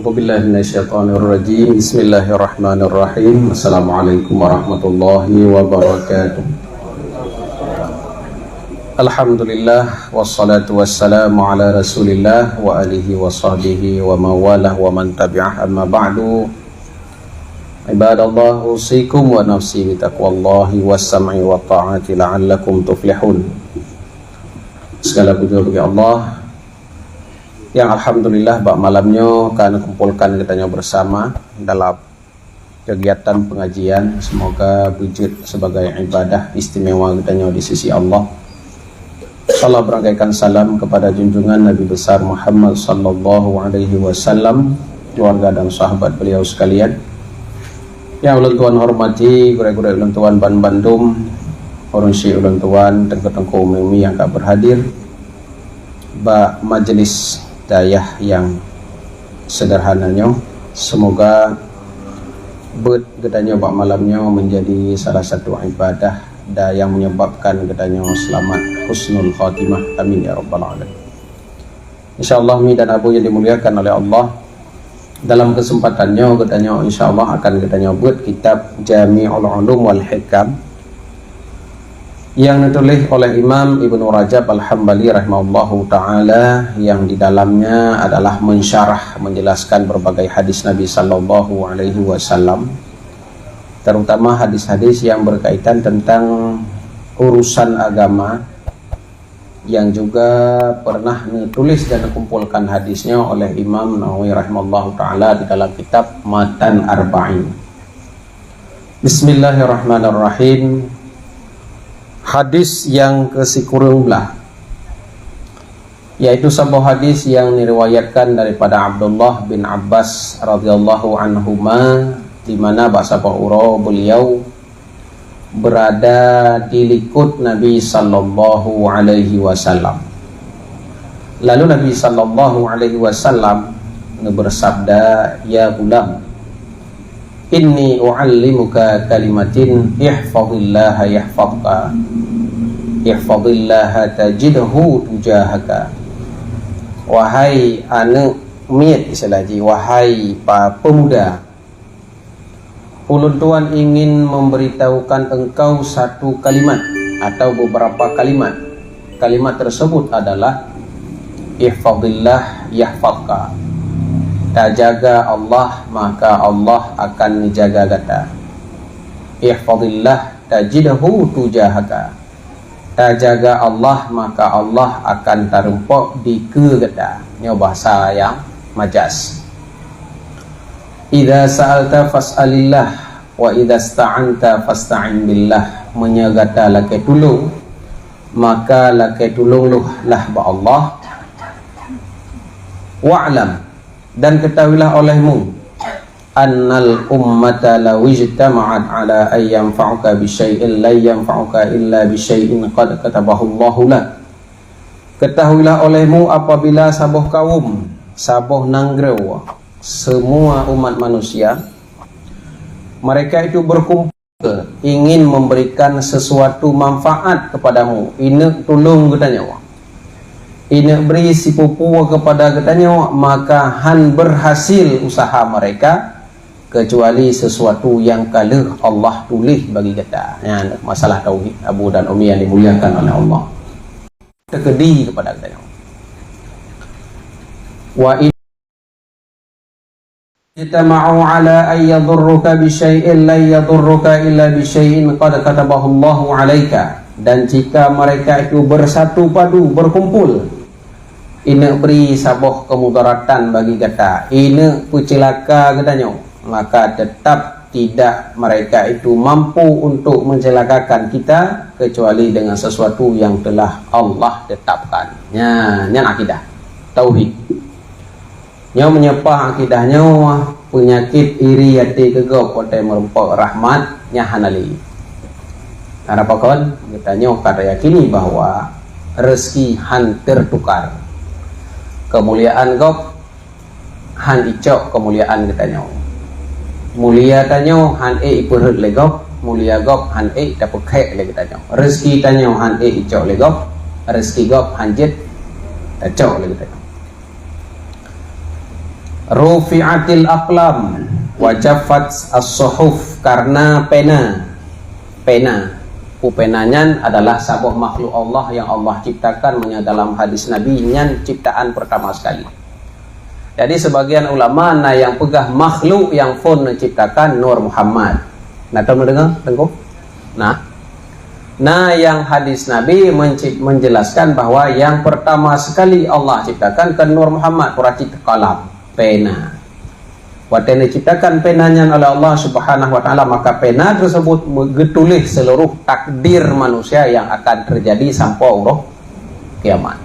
A'udzu billahi minasyaitonir rajim. Bismillahirrahmanirrahim. Assalamualaikum warahmatullahi wabarakatuh. Alhamdulillah wassalatu wassalamu ala Rasulillah wa alihi wa sahbihi wa mawalah wa man tabi'ah, amma ba'du. Ibadallah, usikum wa nafsi bitaqwallahi was-sam'i wa ta'ati la'allakum tuflihun. Segala puji bagi Allah yang alhamdulillah bak malamnya kan kumpulkan kita bersama dalam kegiatan pengajian. Semoga wujud sebagai ibadah istimewa kita di sisi Allah. Allah berangkaikan salam kepada junjungan Nabi besar Muhammad sallallahu alaihi wasallam, keluarga dan sahabat beliau sekalian. Yang ulang tuan hormati guru-guru ulang tuan Ban Bandung, orang syekh ulang tuan tengku-tengku umumi yang tak berhadir, bak majelis dayah yang sederhananya. Semoga gedanya bak malamnya menjadi salah satu ibadah yang menyebabkan gedanya selamat husnul khatimah. Amin ya rabbal alamin. InsyaAllah mi dan abu yang dimuliakan oleh Allah, dalam kesempatannya gedanya insyaAllah akan gedanya buat kitab Jami'ul Ulum wal Hikam yang ditulis oleh Imam Ibnu Rajab Al-Hambali rahimahullahu ta'ala, yang di dalamnya adalah mensyarah, menjelaskan berbagai hadis Nabi sallallahu alaihi wasallam, terutama hadis-hadis yang berkaitan tentang urusan agama, yang juga pernah ditulis dan dikumpulkan hadisnya oleh Imam Nawawi rahimahullahu ta'ala di dalam kitab Matan Arba'in. Bismillahirrahmanirrahim. Hadis yang ke-10, yaitu sebuah hadis yang diriwayatkan daripada Abdullah bin Abbas radhiyallahu anhuma, di mana bahasa beliau berada di likut Nabi sallallahu alaihi wasallam. Lalu Nabi sallallahu alaihi wasallam bersabda, "Ya gulam, inni u'allimuka kalimatin ihfazillaha yahfazka, ihfazillaha tajidhu tujahaka." Wahai anak miat istilahnya, wahai pemuda, ulun tuan ingin memberitahukan engkau satu kalimat atau beberapa kalimat. Kalimat tersebut adalah ihfazillah yahfazka. Tak jaga Allah, maka Allah akan menjaga kita. Ihfazillah tajidhu tujahaka. Tak jaga Allah, maka Allah akan terempok di ke kita. Ini bahasa yang majas. Idza sa'alta fas'alillah wa idza sta'anta fasta'in billah. Menyagata lakai tolong, maka lakai tolonglah ba Allah. Wa'lam, dan ketahuilah olehmu, annal ummata law ijtama'at ala ay yanfa'uka bi syai'in la yanfa'uka illa bi syai'in qad katabahu Allahu lak. Ketahuilah olehmu apabila sabuh kaum, sabuh nanggrew, semua umat manusia, mereka itu berkumpul ingin memberikan sesuatu manfaat kepadamu, ini tolong katanya, ini beri si pupu kepada katanya, maka han berhasil usaha mereka, kecuali sesuatu yang kalah Allah tulis bagi kita. Ya, masalah tauhid Abu dan Umi yang dimuliakan oleh Allah, terkedi kepada katanya. Wa Itama'u ala ay yadurruka bi syai'in la yadurruka illa bi syai'in qad katabahu Allahu 'alaika. Dan jika mereka itu bersatu padu, berkumpul, ini beri sabuh kemudaratan bagi kita, ini celaka katanya, maka tetap tidak mereka itu mampu untuk mencelakakan kita kecuali dengan sesuatu yang telah Allah tetapkan. Nya akidah tauhid. Yang menyepah akidahnya penyakit iri hati kegop kotai merempok rahmatnya hanali. Harapakan katanya kada yakini bahwa rezeki han tertukar. Kemuliaan gop han icok kemuliaan katanya. Mulia tanyo han iperut legop, mulia gop han dapat kek le katanya. Rezeki tanyo han icok legop, rezeki gop han jet tacok le katanya. rufi'atil aqlam wa jaffat as-suhuf, karena pena penanya adalah sebuah makhluk Allah yang Allah ciptakan. Dalam hadis Nabi nyan ciptaan pertama sekali. Jadi sebagian ulama yang pegah makhluk yang pun menciptakan Nur Muhammad. Nah, tahu mendengar tengok? Nah, yang hadis Nabi menjelaskan bahwa yang pertama sekali Allah ciptakan kan Nur Muhammad, kuracit kalam, pena. Waktu diciptakan penanya oleh Allah Subhanahu wa taala, maka pena tersebut mengetulis seluruh takdir manusia yang akan terjadi sampai roh kiamat.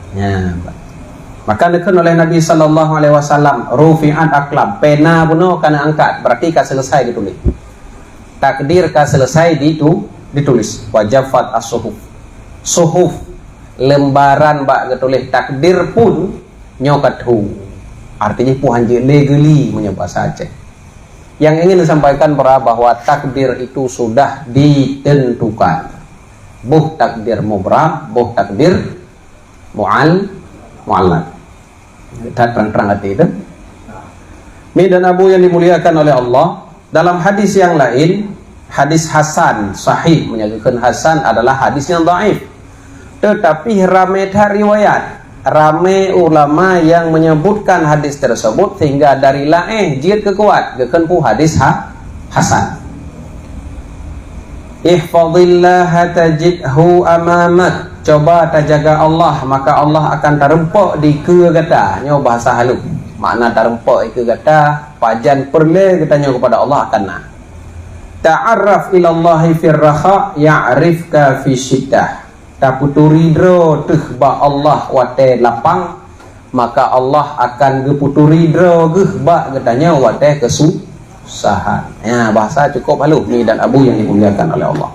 Maka dikatakan oleh Nabi sallallahu alaihi wasallam, rufi'at aqlam, pena bunuh kana angkat, berarti ka selesai ditulis. Takdir ka selesai ditulis. Wajafat as-suhuf. Suhuf lembaran bak ditulis takdir pun nyokathu. Artinya puhan je legally menyebut saja. Yang ingin disampaikan bahwa takdir itu sudah ditentukan. Buh takdir mubram, buh takdir mu'allad. Kita terang-terang hati itu. Ini dan Abu yang dimuliakan oleh Allah. Dalam hadis yang lain, hadis Hasan sahih, menyebutkan Hasan adalah hadis yang dhaif. Tetapi ramai riwayat, ramai ulama yang menyebutkan hadis tersebut sehingga dari jid kekuat gekenpu hadis hasan. Ihfadillah tajidhu amamak, coba terjaga Allah maka Allah akan terempok di kegata. Nyo bahasa halus, makna terempok di kegata pajan perle katanya kepada Allah akan na. Ta'arraf ilallahi firraha ya'rifka fi syiddah. Taputuri dro tehba Allah wate lapang, maka Allah akan geputuri dro gehba katanya wate kesusahan. Bahasa cukup halus ni dan Abu yang dimuliakan oleh Allah.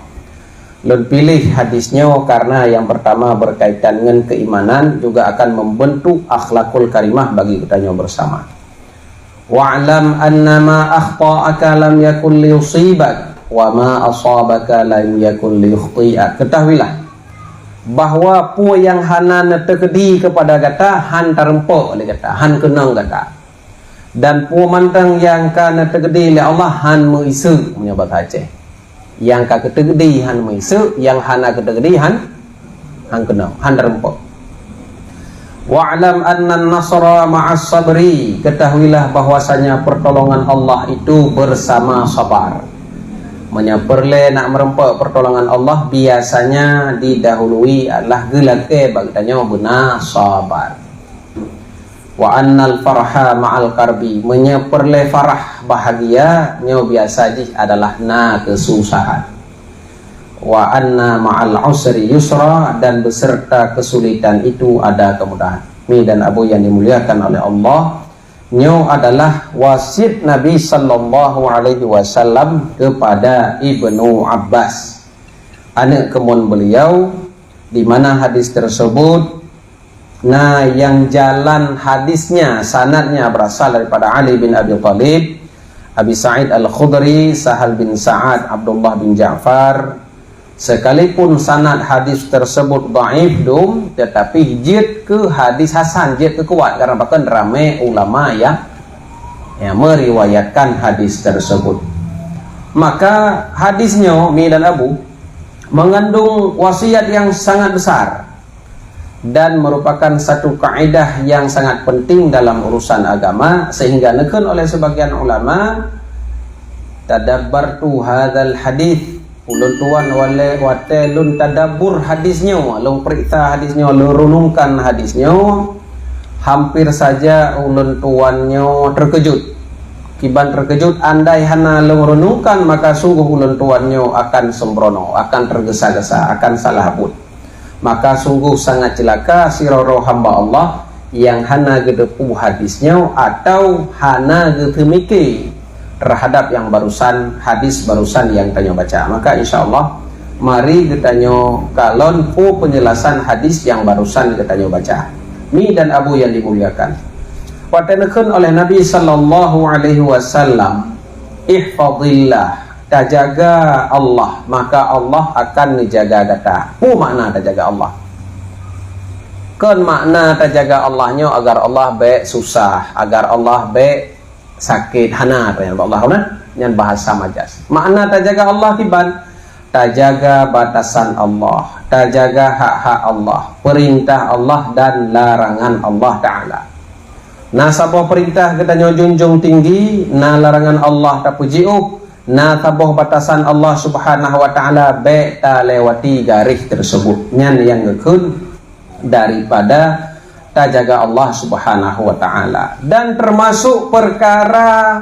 Lun pilih hadisnya karena yang pertama berkaitan dengan keimanan, juga akan membentuk akhlakul karimah bagi kitanya bersama. Wa'lam annama akhta'aka lam yakun liyusibak wa ma asabaka lam yakun liyukhti'ak. Ketahuilah bahwa pu yang hana terjadi kepada kata han terempok oleh kata han kenang kata, dan pu mantang yang kana terjadi oleh Allah han meisu menyebut Aceh, yang ka terjadi han meisu, yang hana terjadi han kenang han terempok. Wa'lam anna an-nasra ma'as sabri, ketahuilah bahwasanya pertolongan Allah itu bersama sabar. Menyaperle nak merempok pertolongan Allah biasanya didahului adalah gelake bagitanya benar sabar. Wa annal farha ma'al karbi, menyaperle farah bahagia nyo biasa jih adalah na kesusahan. Wa anna ma'al usri yusra, dan beserta kesulitan itu ada kemudahan. Mi dan Abu yang dimuliakan oleh Allah, nyo adalah wasiat Nabi sallallahu alaihi wasallam kepada Ibnu Abbas, anak kemon beliau, di mana hadis tersebut yang jalan hadisnya sanadnya berasal daripada Ali bin Abi Thalib, Abi Sa'id Al-Khudri, Sahal bin Sa'ad, Abdullah bin Ja'far. Sekalipun sanad hadis tersebut dhaif tetapi jid ke hadis hasan, jid ke kuat, karena bahkan ramai ulama yang meriwayatkan hadis tersebut. Maka hadisnya Mi dan Abu mengandung wasiat yang sangat besar dan merupakan satu kaidah yang sangat penting dalam urusan agama, sehingga neken oleh sebagian ulama, tadabbartu hadzal hadis, ulun tuan wale wate lun tadabbur hadisnya, lun periksa hadisnya, lun renungkan hadisnya, hampir saja ulun tuannya terkejut. Kiban terkejut, andai hana lun renungkan maka sungguh ulun tuannya akan sembrono, akan tergesa-gesa, akan salah habut. Maka sungguh sangat celaka siroro hamba Allah yang hana gedepu hadisnya atau hana gedemiki terhadap yang barusan, hadis barusan yang tanya baca. Maka insya Allah mari kita kalon pu penjelasan hadis yang barusan kita baca. Mi dan Abu yang dimuliakan, watenekeun oleh Nabi sallallahu alaihi wasallam, ihfadillah, tajaga Allah maka Allah akan menjaga kita. Pu makna tajaga Allah, kan makna tajaga Allahnya agar Allah baik susah, agar Allah baik sakit hana yang Allah kan yang bahasa majas. Makna tak jaga Allah kiban, tak jaga batasan Allah, tak jaga hak-hak Allah, perintah Allah dan larangan Allah Ta'ala. Nah sabah perintah kita junjung tinggi, nah larangan Allah tak pujiuk, nah sabah batasan Allah Subhanahu Wa Ta'ala baik tak lewati garis tersebut. Nyan yang ngekun daripada tak jaga Allah Subhanahu Wa Ta'ala. Dan termasuk perkara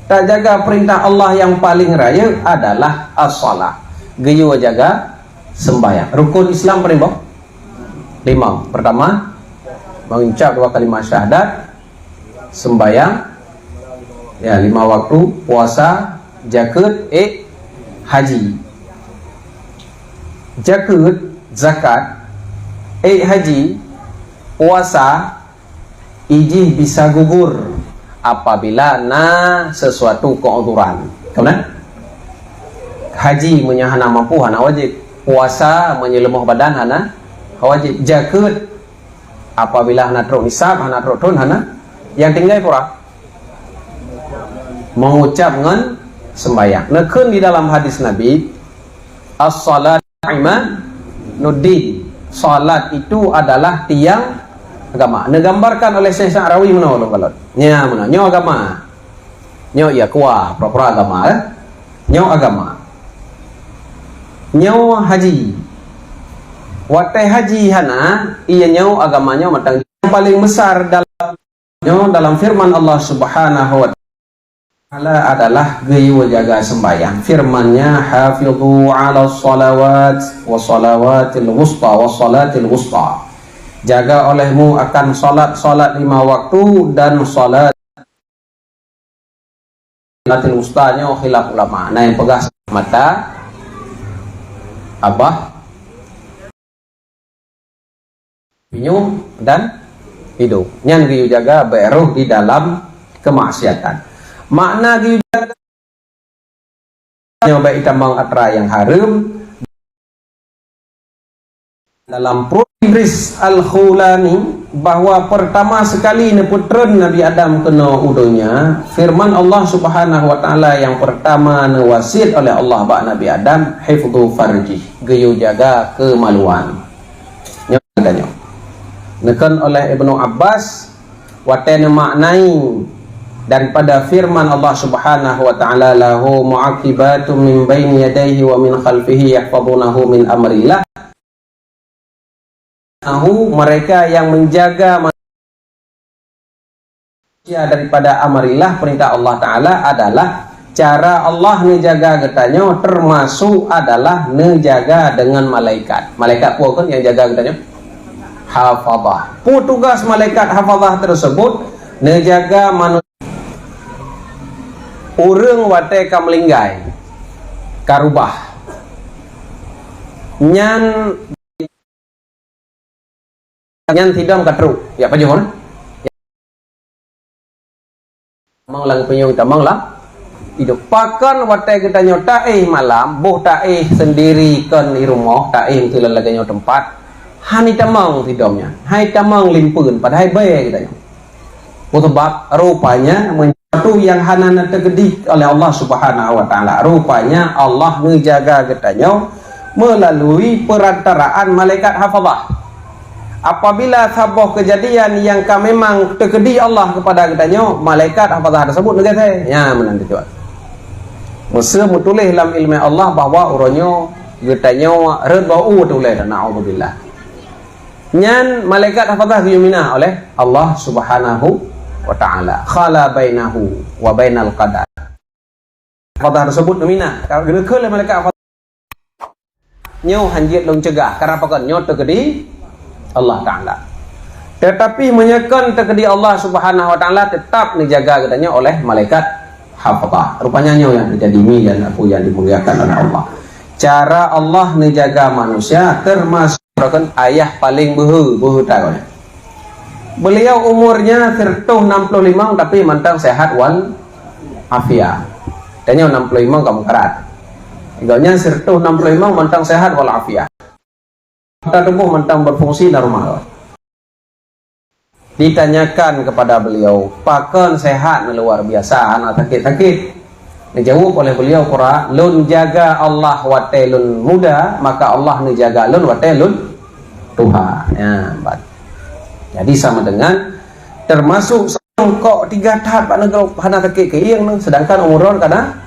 tak jaga perintah Allah yang paling raya adalah as-salat. Geyu jaga sembahyang. Rukun Islam berapa? 5. Pertama, mengucap 2 kalimat syahadat, sembahyang ya 5 waktu, puasa, zakat, haji. Zakat, zakat, haji, puasa, iji bisa gugur apabila sesuatu keuzuran. Kemudian haji menyahana mampu hana wajib, puasa menyelemah badan hana wajib, zakat apabila hana truk nisab hana truk tun hana yang tinggal pura mengucap dengan sembahyang. Nekun di dalam hadis Nabi, as-salat imanuddin, salat itu adalah tiang agama. Digambarkan oleh Syekh Sa'rawi menolong kalau nya mana nyo agama nyo ya kuah pura-pura agama nyo agama nyo haji watai haji hana iya nyo agamanya matang yang paling besar dalam firman Allah Subhanahu Wa Ta'ala adalah geyu jaga sembahyang. Firmannya hafidhu ala salawat wa salawatil wusta wa salatil wusta, jaga olehmu akan salat 5 waktu dan salat salatil wustanya khilaf ulama. Nah yang pegas mata abah pinyum dan hidup yang giyu jaga beruh di dalam kemaksiatan. Makna giyu jaga nyoba itamang atra yang haram dalam Idris Al-Khulani bahwa pertama sekali neputren Nabi Adam kena udunya firman Allah Subhanahu Wa Ta'ala yang pertama newasit oleh Allah bak Nabi Adam hifdhu farji, giyu jaga kemaluan nyatanya. Nekan oleh Ibnu Abbas watene maknai dan pada firman Allah Subhanahu Wa Ta'ala lahu mu'aqibatum min baini yadayhi wa min khalfihi yahfazunahu min amrillah, mereka yang menjaga manusia daripada amrillah perintah Allah Ta'ala adalah cara Allah menjaga getanya termasuk adalah menjaga dengan malaikat. Malaikat pun yang jaga getanya hafazah. Tugas malaikat hafazah tersebut menjaga manusia. Urang wate kamlinggai karubah nyan tidam katru ya pajuhon mang lang penyong tamang lah hidup pakan wate kita nyota malam boh tae sendiri kan di rumah tae tulan lagi nyot tempat hani tamang tidamnya hai tamang limpun pada hai bae kita sebab rupanya itu yang hanana tergedi oleh Allah Subhanahu Wa Ta'ala. Rupanya Allah menjaga getanya melalui perantaraan malaikat hafazah. Apabila sabah kejadian yang memang tergedi Allah kepada getanya, malaikat hafazah tersebut negara ya menanti tuan. Masa mutulih dalam ilmu Allah bahwa uronyo getanya redbau tulih na'udzubillah. Nyan malaikat hafazah diyumina oleh Allah Subhanahu Wa Ta'ala khala bainahu wa bainal qadar. Hafazah tersebut nomina kalau gede ke malaikat nyo hanjit long cegah karena pakan nyo tergedi Allah Ta'ala. Tetapi menyekan tergedi Allah Subhanahu Wa Ta'ala tetap dijaga katanya oleh malaikat hafazah. Rupanya nyo yang terjadi mi dan aku yang dimuliakan oleh Allah. Cara Allah menjaga manusia termasuk ayah paling behu tahunya. Beliau umurnya 65 tapi mantang sehat wal afiat. Tanya 65 kamu kerat. Igaunya 65 mantang sehat wal afiat. Kita tubuh mantang berfungsi normal. Ditanyakan kepada beliau, pakon sehat luar biasa, anak sakit-sakit. Dijawab oleh beliau pura, lun jaga Allah wate lun muda, maka Allah ni jaga lun wate lun tua. Ya, jadi sama dengan termasuk kok 3 tahap negara hana sakit ke yang, sedangkan umur kana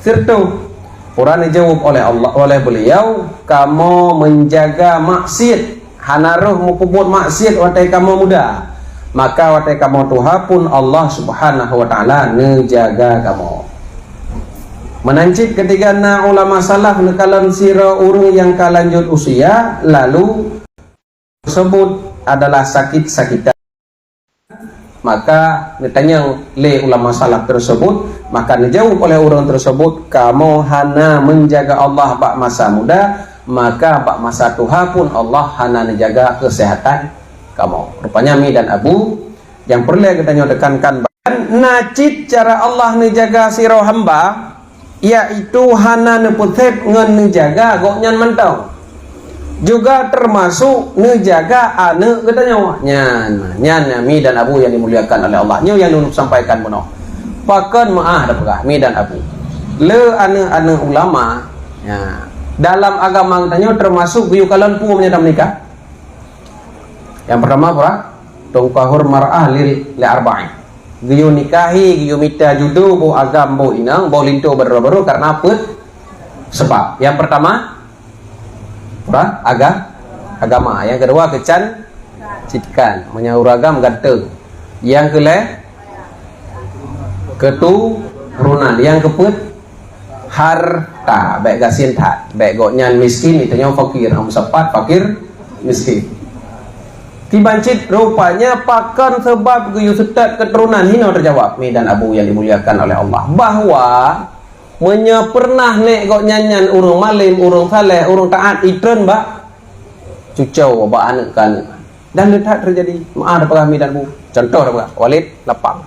sirtu. Pura dijawab oleh Allah, oleh beliau, kamu menjaga maksiat, hana roh mukubut maksiat wate kamu muda, maka wate kamu tuha pun Allah subhanahu wa ta'ala nejaga kamu. Menancip ketiga na ulama salaf nekalan sira urang yang kalanjut usia lalu tersebut adalah sakit-sakitan, maka ditanya oleh ulama salaf tersebut, maka dijawab oleh orang tersebut, kamu hana menjaga Allah bak masa muda, maka bak masa tua pun Allah hana menjaga kesehatan kamu. Rupanya Mi dan Abu yang perlu kita tekankan, nacit cara Allah menjaga siro hamba, yaitu hana neputep ngan menjaga goknyan mentau, juga termasuk menjaga anak katanya. Nyan Mi dan Abu yang dimuliakan oleh Allah, nyo yang nunuk sampaikan mono pakon maah dapegah Mi dan Abu le anak-anak ulama ya, dalam agama katanya termasuk biu kalian pu menyadam nikah. Yang pertama apa? Tungkahur mar'ah li arba'in. Giyu nikahi, giyu mita judu, bo agam, bo inang, bo linto baru-baru karena apa? Sebab. Yang pertama apa? Agama. Yang kedua kecantikan, menyauragam ganteng. Yang keturunan. Yang keempat harta, baik gasintat, baik goknyan miskin itu yang fakir, sepat fakir miskin. Kibancit rupanya pakan sebab geyu setat keturunan hina terjawab Mi dan Abu yang dimuliakan oleh Allah, bahwa pernah nek kok nyanyan urung malim, urung saleh, urung taat itren bak cucau bak anak kan, dan letak terjadi maaf apakah Mi dan Abu contoh apa Walid lapang.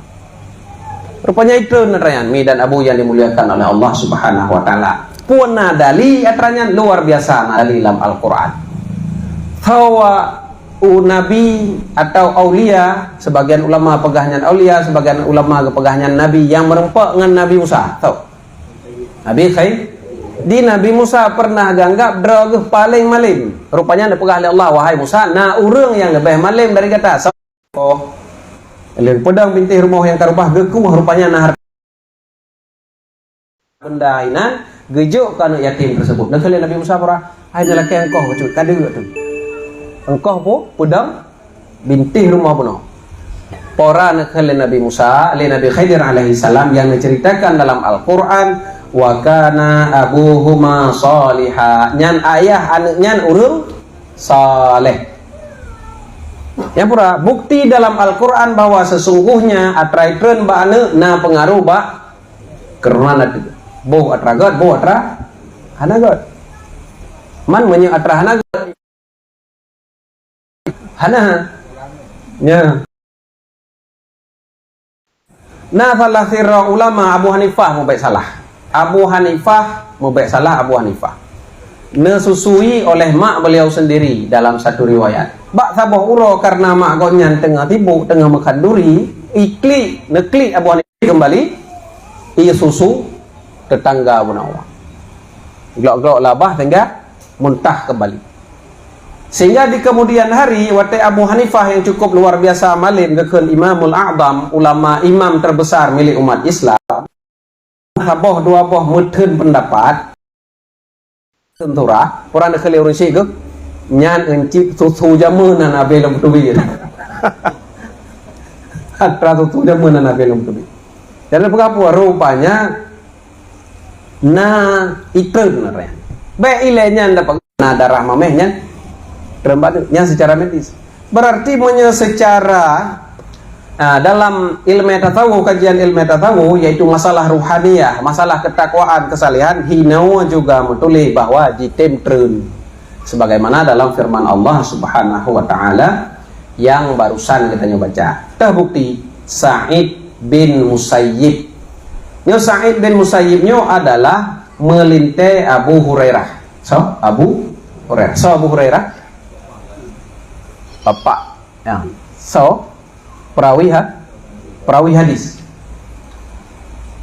Rupanya itren nerayan Mi dan Abu yang dimuliakan oleh Allah subhanahu wa ta'ala pun nadali atranya luar biasa nadali dalam Al-Quran. Tawa Nabi atau aulia, sebagian ulama pegahnya aulia, sebagian ulama kepegahnya Nabi yang merempak dengan Nabi Musa. Tahu? Nabi di Nabi Musa pernah ganggap drog paling malim. Rupanya ada pegah oleh Allah, wahai Musa, na urang yang lebih malim dari kata. Oh, pedang binti rumah yang karubah gekuh rupanya nah benda ina gejuk kana yatim tersebut. Dan kali Nabi Musa pura, hai lelaki engkau kecut tadi tu. Engkau po pedang binti rumah puno. Pora nakal Nabi Musa, Nabi Khidir alaihi salam yang menceritakan dalam Al-Qur'an, wa kana abuhuma salihah. Nyan ayah anaknya urang saleh. Ya pura bukti dalam Al-Qur'an bahwa sesungguhnya atraitreun ba ane na pengaruh ba kerunan itu. Boh atragat, boh atra hanagat. Man menye atra hanagat hana ya. Nah salah sirra ulama Abu Hanifah mau baik salah. Abu Hanifah mau baik salah Abu Hanifah nesusui oleh mak beliau sendiri dalam satu riwayat. Bak sabah ulo karena mak gonyan tengah tibuk tengah makan duri, ikli nekli Abu Hanifah kembali ia susu tetangga Munawa. Glok-glok labah tengah muntah kembali. Sehingga di kemudian hari wate Abu Hanifah yang cukup luar biasa malim gekeun Imamul A'zam, ulama imam terbesar milik umat Islam, haboh dua boh meuteun pendapat tentura urang deukeu urang sih geuk nyan encip susu jamunan abe lem tubi. Atra susu jamunan abe lem tubi. Jadi pengapa rupanya na itreun naranya. Bae ilenya dapat na darah mamehnya terembaknya secara medis. Berarti secara dalam ilmu tasawuf, kajian ilmu tasawuf yaitu masalah ruhaniyah, masalah ketakwaan, kesalihan, hinawa juga metuli bahwa jitim treun sebagaimana dalam firman Allah Subhanahu wa taala yang barusan kita baca. Terbukti Sa'id bin Musayyib. Nyo Sa'id bin Musayyib nyo adalah melinte Abu Hurairah. So, Abu Hurairah. So, Abu Hurairah bapak ya. So perawi hadis.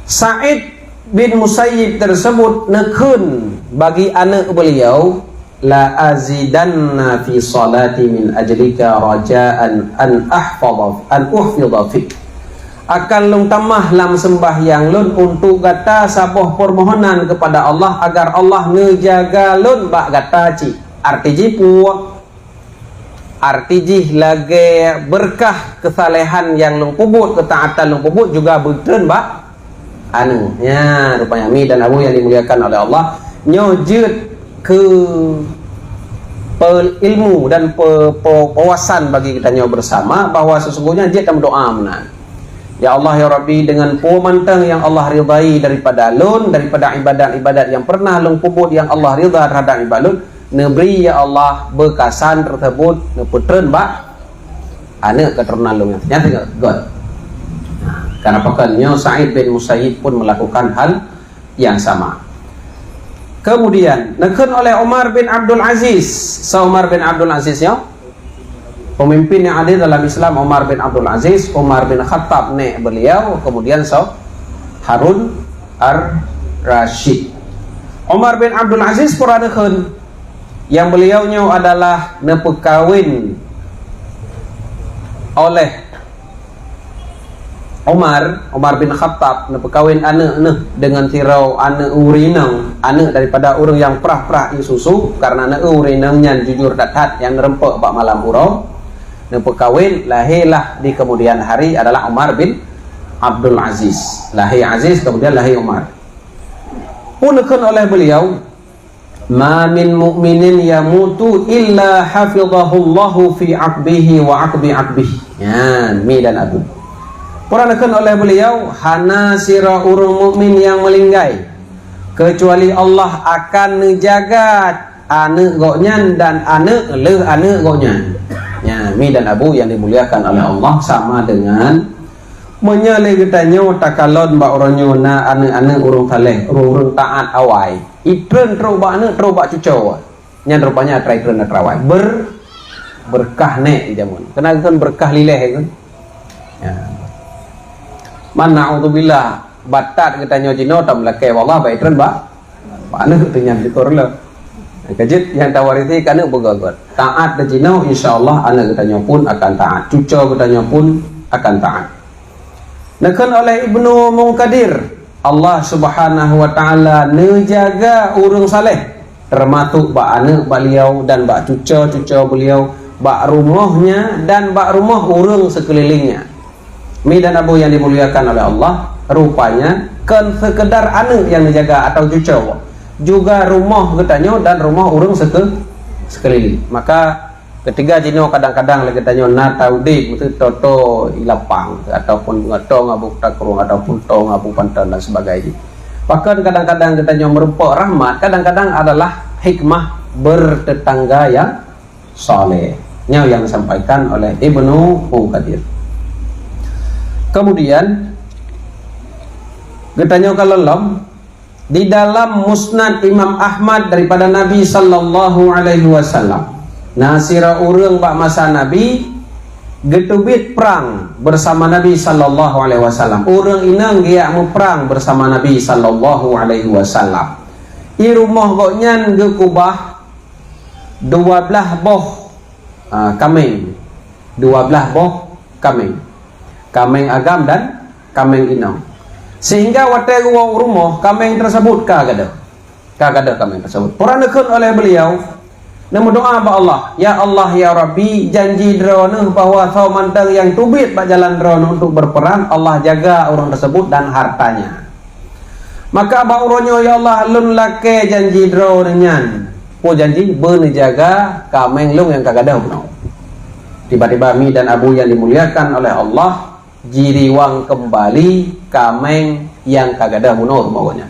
Sa'id bin Musayyib tersebut nekun bagi anak beliau, la azidanna fi salati min ajlika raja'an an uhfidha fik. Akan lung tamah lam sembahyang lun untuk gata sabuh permohonan kepada Allah agar Allah ngejaga lun bak gata ci. Arti lagi berkah kesalehan yang lung pubut, ketaatan lung pubut juga betul bak anu. Ya, rupanya mi dan abu yang dimuliakan oleh Allah nyojud ke ilmu dan pewawasan bagi kita nyawa bersama bahwa sesungguhnya dia akan berdoa menan. Ya Allah ya Rabbi, dengan pemantang yang Allah ridai daripada lun, daripada ibadat-ibadat yang pernah lung pubut yang Allah ridha terhadap ibadat, neberi ya Allah bekasan tersebut neputren bak anak keturunan lung. Nyata God. Karena pakannya Sa'id bin Musayyib pun melakukan hal yang sama. Kemudian nekun oleh Umar bin Abdul Aziz. Umar bin Abdul Aziz ya, pemimpin yang ada dalam Islam. Umar bin Abdul Aziz, Umar bin Khattab nek beliau, kemudian Harun ar-Rasyid. Umar bin Abdul Aziz pura nekun yang beliaunya adalah nepekawin oleh Umar bin Khattab nepekawin anak dengan tirau anak urinang, anak daripada orang yang perah-perah isusu, karena anak urinangnya jujur datat yang rempek bak malam urau. Nepekawin lahirlah di kemudian hari adalah Umar bin Abdul Aziz. Lahir Aziz, kemudian lahir Umar. Punekun oleh beliau, ma min mu'minin yamutu illa hafizahullahu fi aqbihi wa aqbi aqbihi. Ya, mi dan abu. Puranakan oleh beliau, hana sira urung mukmin yang melinggai kecuali Allah akan menjaga anak goknyan dan anak goknyan. Ya, mi dan abu yang dimuliakan oleh Allah sama dengan menyalih kitanya takalon ba oronyo na anak-anak urung taleh, urung taat awai. Itren teroba anak teroba cucu. Nya rupanya traikren terawai. Berkah nek jamun. Kena kan berkah lileh kan. Ya. Mana auzubillah batat kita nyojino tam lake wallah baitran ba mana tanya dikorla kejit yang tawariti kana begagot taat de jino insyaallah anak kita pun akan taat, cucu kita pun akan taat. Nakon oleh Ibnu Munkadir, Allah Subhanahu wa taala nejaga urang saleh termasuk ba anak beliau dan ba cucu beliau, ba rumahnya dan ba rumah urang sekelilingnya. Mi dan abu yang dimuliakan oleh Allah, rupanya kan sekedar anak yang dijaga atau cucu, juga rumah katanya dan rumah urang sekeliling. Maka ketiga jino kadang-kadang lagi tanya na taudi itu toto ilapang ataupun ngato ngabuk takrung ataupun to ngabuk pantan dan sebagainya. Bahkan kadang-kadang kita merempok rahmat, kadang-kadang adalah hikmah bertetangga yang soleh. Yang disampaikan oleh Ibnu Munkadir. Kemudian kita kalau di dalam Musnad Imam Ahmad daripada Nabi sallallahu alaihi wasallam, nasira urang bak masa Nabi getubit perang bersama Nabi sallallahu alaihi wasallam. Urang inang dia mau perang bersama Nabi sallallahu alaihi wasallam. I rumah goknyan gekubah 12 boh kameng. 12 boh kameng. Kameng agam dan kameng inang. Sehingga watai rumah kameng tersebut kagada kameng tersebut. Puranakan oleh beliau, nama doa ba Allah, ya Allah ya Rabbi, janji drone bahwa sau mantang yang tubit pak jalan drone untuk berperang, Allah jaga orang tersebut dan hartanya. Maka ba uronyo ya Allah lun lake janji drone nyan. Po janji berjaga kameng lung yang kagada punau. Tiba-tiba mi dan abu yang dimuliakan oleh Allah jiriwang kembali kameng yang kagada munur maunya.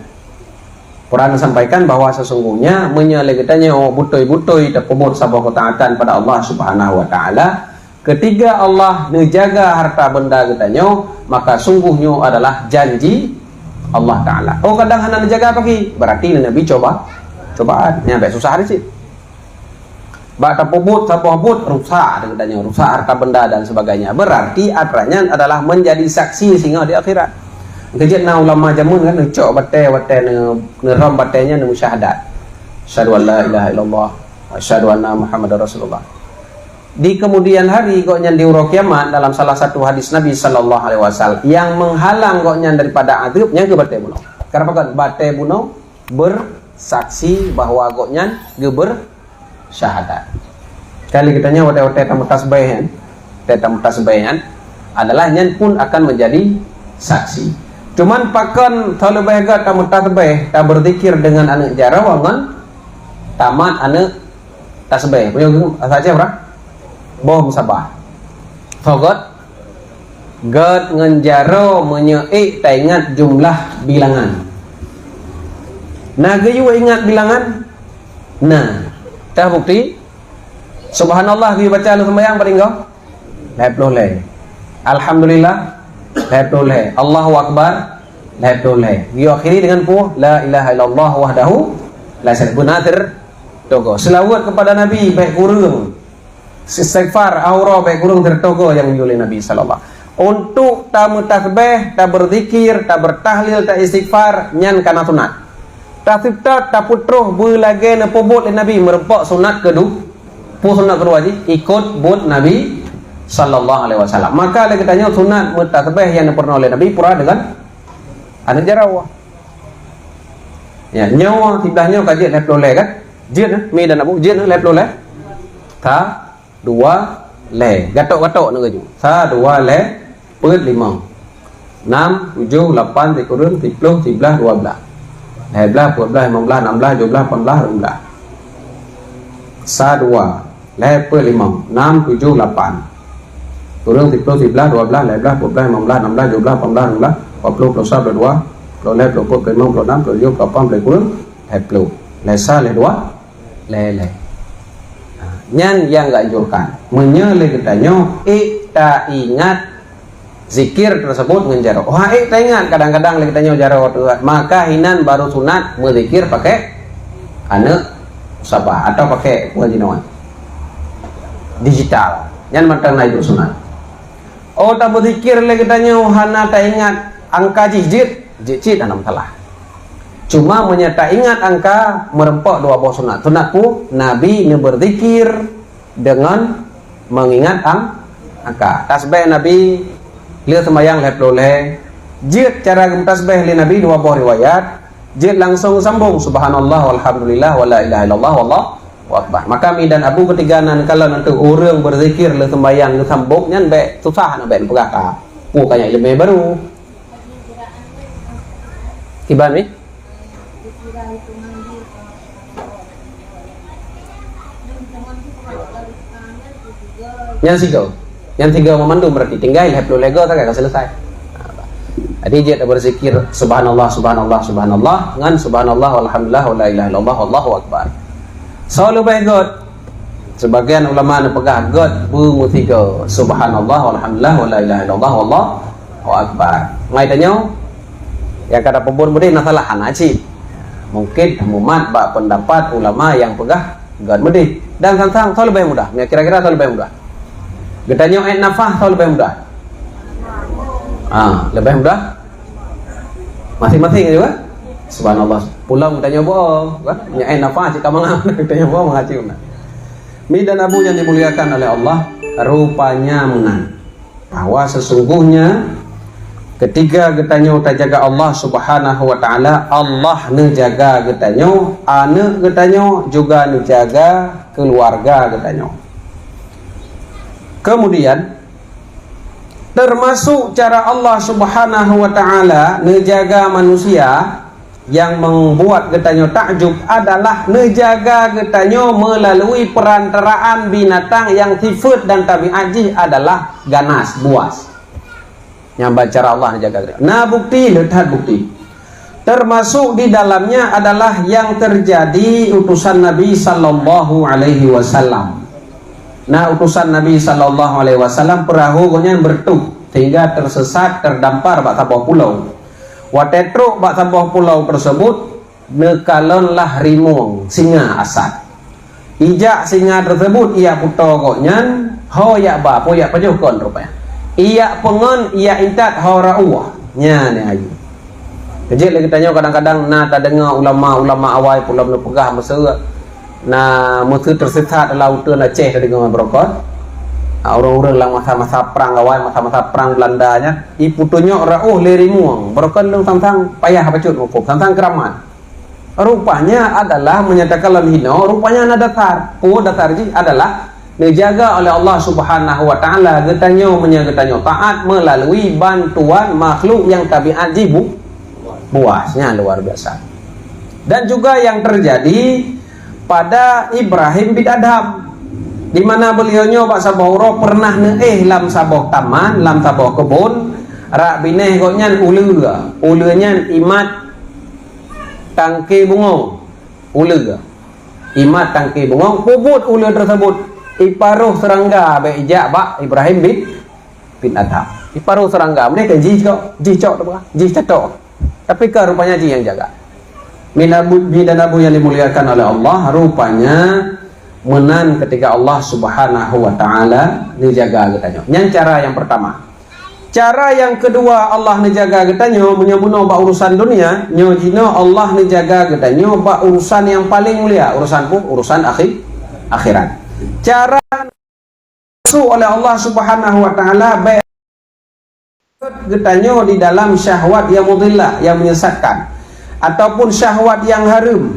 Quran sampaikan bahwa sesungguhnya menyelegetanya butoi-butoi terpumur sabah ketaatan pada Allah Subhanahu wa taala. Ketika Allah menjaga harta benda kitanya, maka sungguhnya adalah janji Allah taala. Oh kadang hana menjaga apa ki? Berarti Nabi cobaan. Nyampe susah hari sih. Bak tapubut, tapubut, rusak katanya, rusak harta benda dan sebagainya. Berarti aturannya adalah menjadi saksi sehingga di akhirat. Kejadian na ulama jamun kan cok bate ne rom batenya ne musyahadat. Asyhadu an la ilaha illallah wa asyhadu anna Muhammadar Rasulullah. Di kemudian hari koknya di uro kiamat dalam salah satu hadis Nabi sallallahu alaihi wasallam yang menghalang koknya daripada azabnya ke bate bunuh. Karena kan bate bunuh bersaksi bahwa koknya geber syahadat. Kali kitanya wate-wate tamu tasbihan, tamu tasbihan adalah nyan pun akan menjadi saksi. Cuman pakan kalau bahagia tamu tasbih, tak berzikir dengan anak jarawangan, tamat anak tasbih. Punya saja berapa? Boh musabah. Fogot, god ngenjaro menyeik tak ingat jumlah bilangan. Nah, gayu ingat bilangan. Nah. Dah bukti subhanallah dia baca lu sembahyang paling kau lep boleh alhamdulillah lep boleh Allahu akbar lep boleh dia akhiri dengan pu la ilaha illallah wahdahu la syarika lahu togo selawat kepada nabi baik kurung istighfar aura baik kurung tertogo yang dioleh nabi sallallahu untuk tamu tasbih tak berzikir tak bertahlil tak istighfar nyan kana sunat tak siftat tak putruh berlagi na pobot Nabi merempak sunat kedua sunat kedua ikut bot Nabi sallallahu alaihi wasallam. Maka lagi tanya sunat mutasbih yang pernah oleh Nabi pura dengan anak jarawah ya nyawa tibahnya kaji lep loleh kan jid mi dan abu jid lep loleh ta dua le gatok-gatok nak kaju sa dua le pet 5 6 7 8 dikurung 10 11 12 12, 14, 15, 16, 17, 18, 19 Sa 2 Lepe 5 6, 7, 8 Kurang 10, 11, 12, 15, 16, 17, 18, 19 20, 21, 22 20, 25, 26, 27, 28, 30 Lesa, le 2 Le Nyan yang gak anjurkan menyele katanya tak ingat zikir tersebut menjaro. Oh, tak ingat kadang-kadang lagi tanya jaro maka hinan baru sunat berzikir pakai anak sabah atau pakai wajinawan digital. Yang matang naik sunat. Oh, tak berzikir lagi tanya hana tak ingat angka jijit anak salah. Cuma menyata ingat angka merempok dua buah sunat. Sunatku Nabi berzikir dengan mengingat angka. Tasbih Nabi lihat sembahyang lep loleh jid cara tasbih li Nabi dua buah riwayat jid langsung sambung subhanallah walhamdulillah wala ilaha illallah wallahu akbar. Maka mi dan Abu ketiga nan kalau nanti orang berzikir li sembahyang li sambung nyan be susah nak be pegaka pokoknya ilmu baru kiban mi yang tiga memandu berarti tinggal heplo lego tak akan selesai. Jadi dia berzikir subhanallah subhanallah subhanallah ngan subhanallah walhamdulillah wala ilaha illallah wallahu akbar. Selalu baik sebagian ulama nak pegah god bungu tiga subhanallah walhamdulillah wala ilaha illallah wallahu akbar. Mai tanya yang kata pebun budi nak salah hanaci. Mungkin mumat bak pendapat ulama yang pegah god budi dan tentang selalu baik mudah. Kira-kira selalu baik mudah. Getanya ayat nafah atau lebih mudah? Lebih mudah? Masing-masing juga? Subhanallah. Pulang getanya boh, kan? Ayat nafah jika mangan getanya boh mengaji una. Mi dan Abu yang dimuliakan oleh Allah, rupanya menang. Bahwa sesungguhnya ketika getanya jaga Allah Subhanahu wa taala, Allah nejaga getanya, anak getanya juga nejaga keluarga getanya. Kemudian termasuk cara Allah Subhanahu wa taala menjaga manusia yang membuat getanya takjub adalah menjaga getanya melalui perantaraan binatang yang sifat dan tabiat adalah ganas, buas. Yang cara Allah menjaga. Nah, lihat bukti. Termasuk di dalamnya adalah yang terjadi utusan Nabi sallallahu alaihi wasallam. Nah, utusan Nabi sallallahu alaihi wasallam perahunya bertuk sehingga tersesat terdampar bak sebuah pulau. Watetruk bak sebuah pulau tersebut nekalonlah rimung singa asad. ijak singa tersebut ia puto koknyan ho ya ba po ya pajukon rupanya ia pengon ia intat ho rauah nya ne ayu kejek lagi tanya kadang-kadang na tak dengar ulama awal pula pegah masa na mutu tersesat laut tu na ceh dengan berokot orang-orang lang masa-masa perang awal masa-masa perang Belandanya iputunya rauh leri muang berokot lu tantang payah pacut mukuk tantang keramat rupanya adalah menyatakan lam hino rupanya na datar ji adalah dijaga oleh Allah Subhanahu wa taala getanyo menyagetanyo taat melalui bantuan makhluk yang tabiat jibu buasnya luar biasa. Dan juga yang terjadi pada Ibrahim bin Adham di mana beliau nyoba saboro pernah lam saboh taman lam saboh kebun rak bineh koknyan uleunya imat tangke bungong imat tangke bungong puput ulu tersebut iparuh serangga beijak bak Ibrahim bin Adham iparuh serangga mereka jicok cetok tapi ke rupanya ji yang jaga bidan abu yang dimuliakan oleh Allah rupanya menan ketika Allah Subhanahu wa taala dijaga getanyo yang cara yang pertama. Cara yang kedua Allah dijaga getanyo menyabuno ba urusan dunia nyo jino Allah dijaga getanyo ba urusan yang paling mulia urusan akhirat. Cara oleh Allah Subhanahu wa taala getanyo di dalam syahwat yang mudillah yang menyesatkan ataupun syahwat yang haram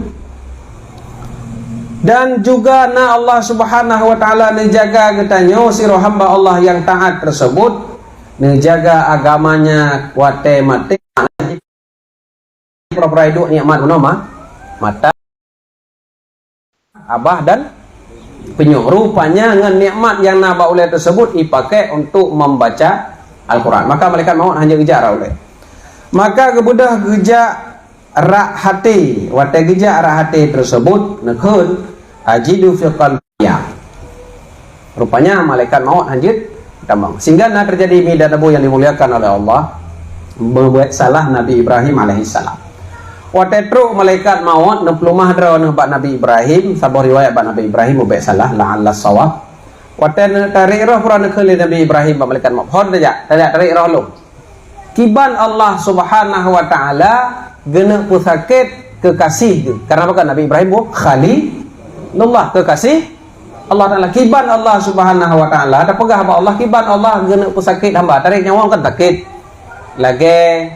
dan juga na Allah Subhanahu wa taala menjaga getanyo sira hamba Allah yang taat tersebut menjaga agamanya wate mate propra hidup nikmat menoma mata abah dan penyuh rupanya dengan nikmat yang naba oleh tersebut dipakai untuk membaca Al-Quran maka malaikat maut hanya gejak oleh maka kebudah gejak rak hati wate gejak rak hati tersebut nekun ajidu fi qalbiya rupanya malaikat maut hanjit tambang sehingga nak terjadi midan abu yang dimuliakan oleh Allah membuat salah Nabi Ibrahim alaihissalam wate truk malaikat maut 60 mahdra bak Nabi Ibrahim sabah riwayat bak Nabi Ibrahim membuat salah la'alla sawab wate tarik roh pura nekeli Nabi Ibrahim bak malaikat maut hon tarik roh lu kiban Allah Subhanahu wa taala gena pusakit kekasih karena apa Nabi Ibrahim bu Khalilullah kekasih Allah Ta'ala kiban Allah Subhanahu wa taala ada pegah apa Allah kiban Allah gena pusakit hamba tarik nyawa kan takit lagi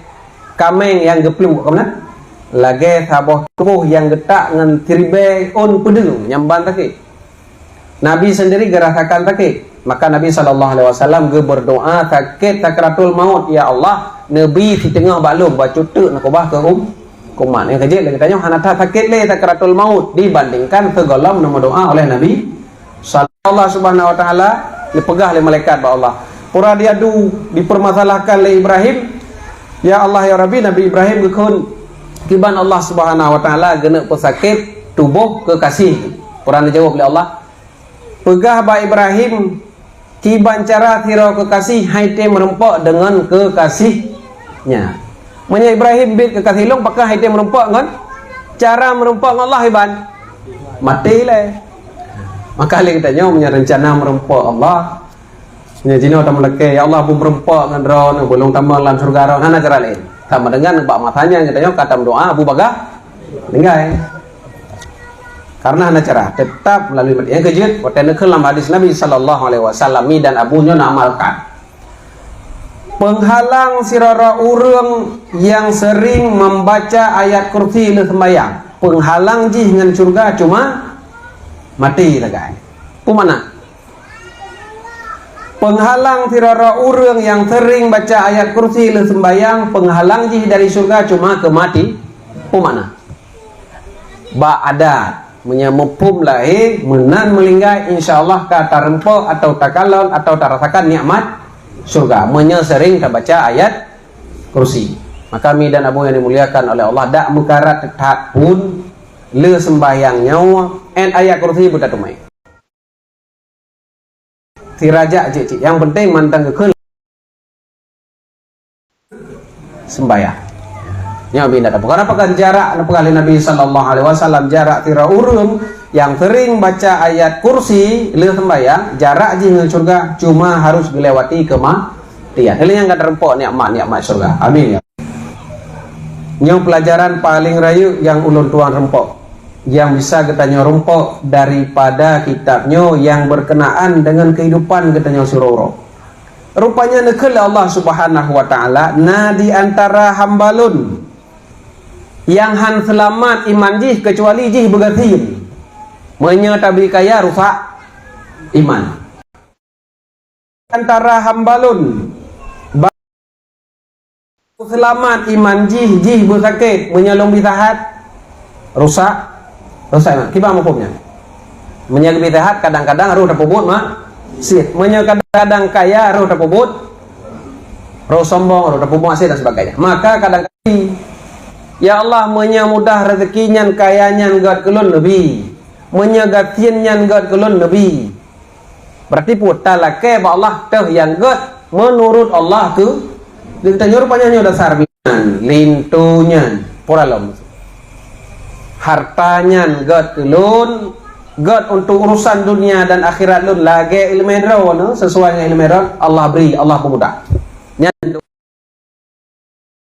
kameng yang geplung kok mana lagi sabah tubuh yang getak dengan tiribe on pedeng nyamban takit Nabi sendiri gerasakan takit maka Nabi SAW berdoa takit sakratul maut ya Allah Nabi di tengah balum bacutuk nak ubah ke kuman yang kecil dia tanya hanata sakit le sakratul maut dibandingkan segala nama doa oleh Nabi sallallahu subhanahu wa taala dipegah oleh malaikat ba Allah pura diadu dipermasalahkan oleh Ibrahim ya Allah ya Rabbi Nabi Ibrahim gekun kiban Allah Subhanahu wa taala gena pesakit tubuh kekasih pura dijawab oleh Allah pegah ba Ibrahim kiban cara tiro kekasih haite merempok dengan kekasihnya Menya Ibrahim bin kekasih long pakai haite merempok kan cara merempok dengan Allah iban mati le maka ali kita nyo punya rencana merempok Allah punya jino ta meleke ya Allah pun merempok dengan ron bolong tambah dalam surga ron ana cara lain sama dengan bak matanya kita nyo kata doa Abu Bagah tinggal karena ana cara tetap melalui mati yang kejut waktu dalam hadis Nabi sallallahu alaihi wasallam dan abunya nak amalkan penghalang sirara urang yang sering membaca ayat kursi le sembahyang penghalang ji dengan surga cuma mati lagai pu mana penghalang sirara urang yang sering baca ayat kursi le sembahyang penghalang ji dari surga cuma ke mati pu mana ba adat menyamupum lahir menan melinggai insyaallah kata rempok atau takalon atau tarasakan nikmat surga menyesering baca ayat kursi maka kami dan abu yang dimuliakan oleh Allah dak mukarat tetap pun le sembahyang nyawa en ayat kursi buta tumai tiraja cik yang penting mantang kekel sembahyang nya binda apa karena pakai jarak nepekali Nabi sallallahu alaihi wasallam jarak tira urung yang sering baca ayat kursi le sembahyang jarak je dengan surga cuma harus dilewati kematian. Ini yang kata rempok nikmat surga. Amin ya. Yang pelajaran paling rayu yang ulun tuan rempok yang bisa kita rempok daripada kitabnya yang berkenaan dengan kehidupan kita suroro. Rupanya nekal Allah Subhanahu wa taala na di antara hambalun yang han selamat iman jih kecuali jih begatin menyatabi kaya rusak iman. Antara hambalun selamat iman jih bersakit menyalong bisahat rusak iman. Kiba hukumnya? Menyaga bisahat kadang-kadang roh tapubut maksiat, menyaga kadang kaya roh tapubut, roh sombong, roh tapubut maksiat dan sebagainya. Maka kadang-kadang ya Allah menyamudah rezekinya kayanya God kelun lebih, menyagatiannya God kelun lebih. Berarti putalake ba Allah teh yang God menurut Allah ke kita rupanya dasar binan lintunya poralom hartanya God kelun God untuk urusan dunia dan akhirat lun lagi ilmu no? Sesuai dengan ilmu Allah beri Allah pemudah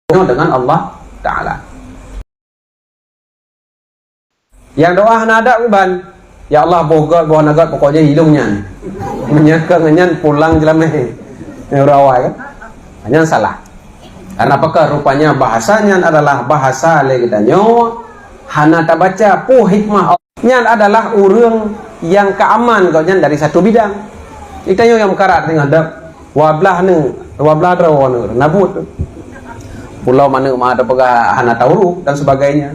dengan Allah Ta'ala. Yang doa nada uban ya Allah bogot bawa nagat pokoknya hidungnya menyekengnya pulang jelam rawai kan hanya salah karena apakah rupanya bahasanya adalah bahasa legitannya hana tak baca pu hikmah nya adalah urang yang keaman kau dari satu bidang kita yang karat ngadap wablah drawan nabut pulau mana ada pegah hana tauru dan sebagainya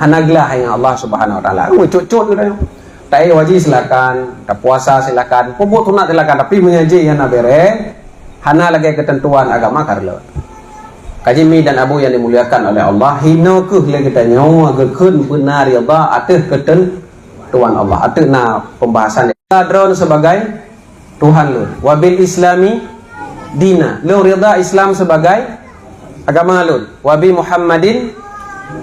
hana gelah yang Allah Subhanahu wa taala cucut gitu tak wajib silakan tak puasa silakan puput sunat silakan tapi mengaji hana bere hana lagi ketentuan agama karlo Kajimi dan Abu yang dimuliakan oleh Allah hina ke kita nyawa gekun benar ya Allah ateh ketentuan Allah ateh na pembahasan adron sebagai Tuhan lu wabil islami dina lu rida Islam sebagai agama lu wabi Muhammadin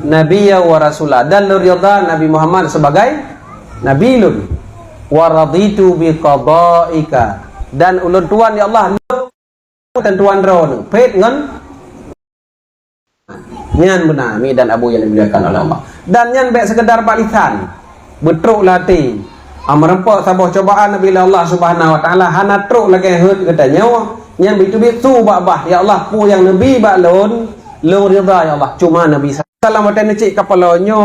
nabiyya wa rasulah dan lu rida Nabi Muhammad sebagai nabi lu wa raditu bi qadaika dan ulun tuan ya Allah tentuan ron pet ngan nyan benar mi dan Abu yang dimuliakan oleh Allah dan nyan baik sekedar balisan betruk latih merempok sabah cobaan bila Allah Subhanahu wa taala hana truk lagi hut katanya nyan bitu tu babah ya Allah pu yang nabi balon lu rida ya Allah cuma nabi sallallahu alaihi wasallam kapalonyo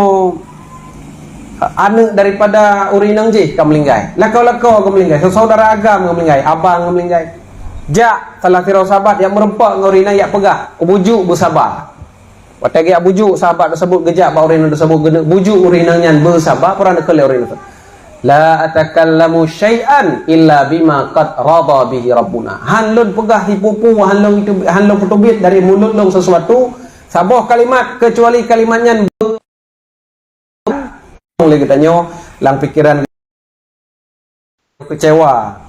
anak daripada urinang je kamlinggai lako kamlinggai saudara agam kamlinggai abang kamlinggai jak salah sira sahabat yang merempok ngorina yak pegah bujuk bersabar watagi bujuk sahabat tersebut gejak ba urina tersebut bujuk urinanya bersabar pernah dekal urina la atakallamu syai'an illa bima qad rada bihi rabbuna hanlun pegah hipupu hanlun petubit dari mulut long sesuatu sabah kalimat kecuali kalimatnya boleh kita nyo lang pikiran kecewa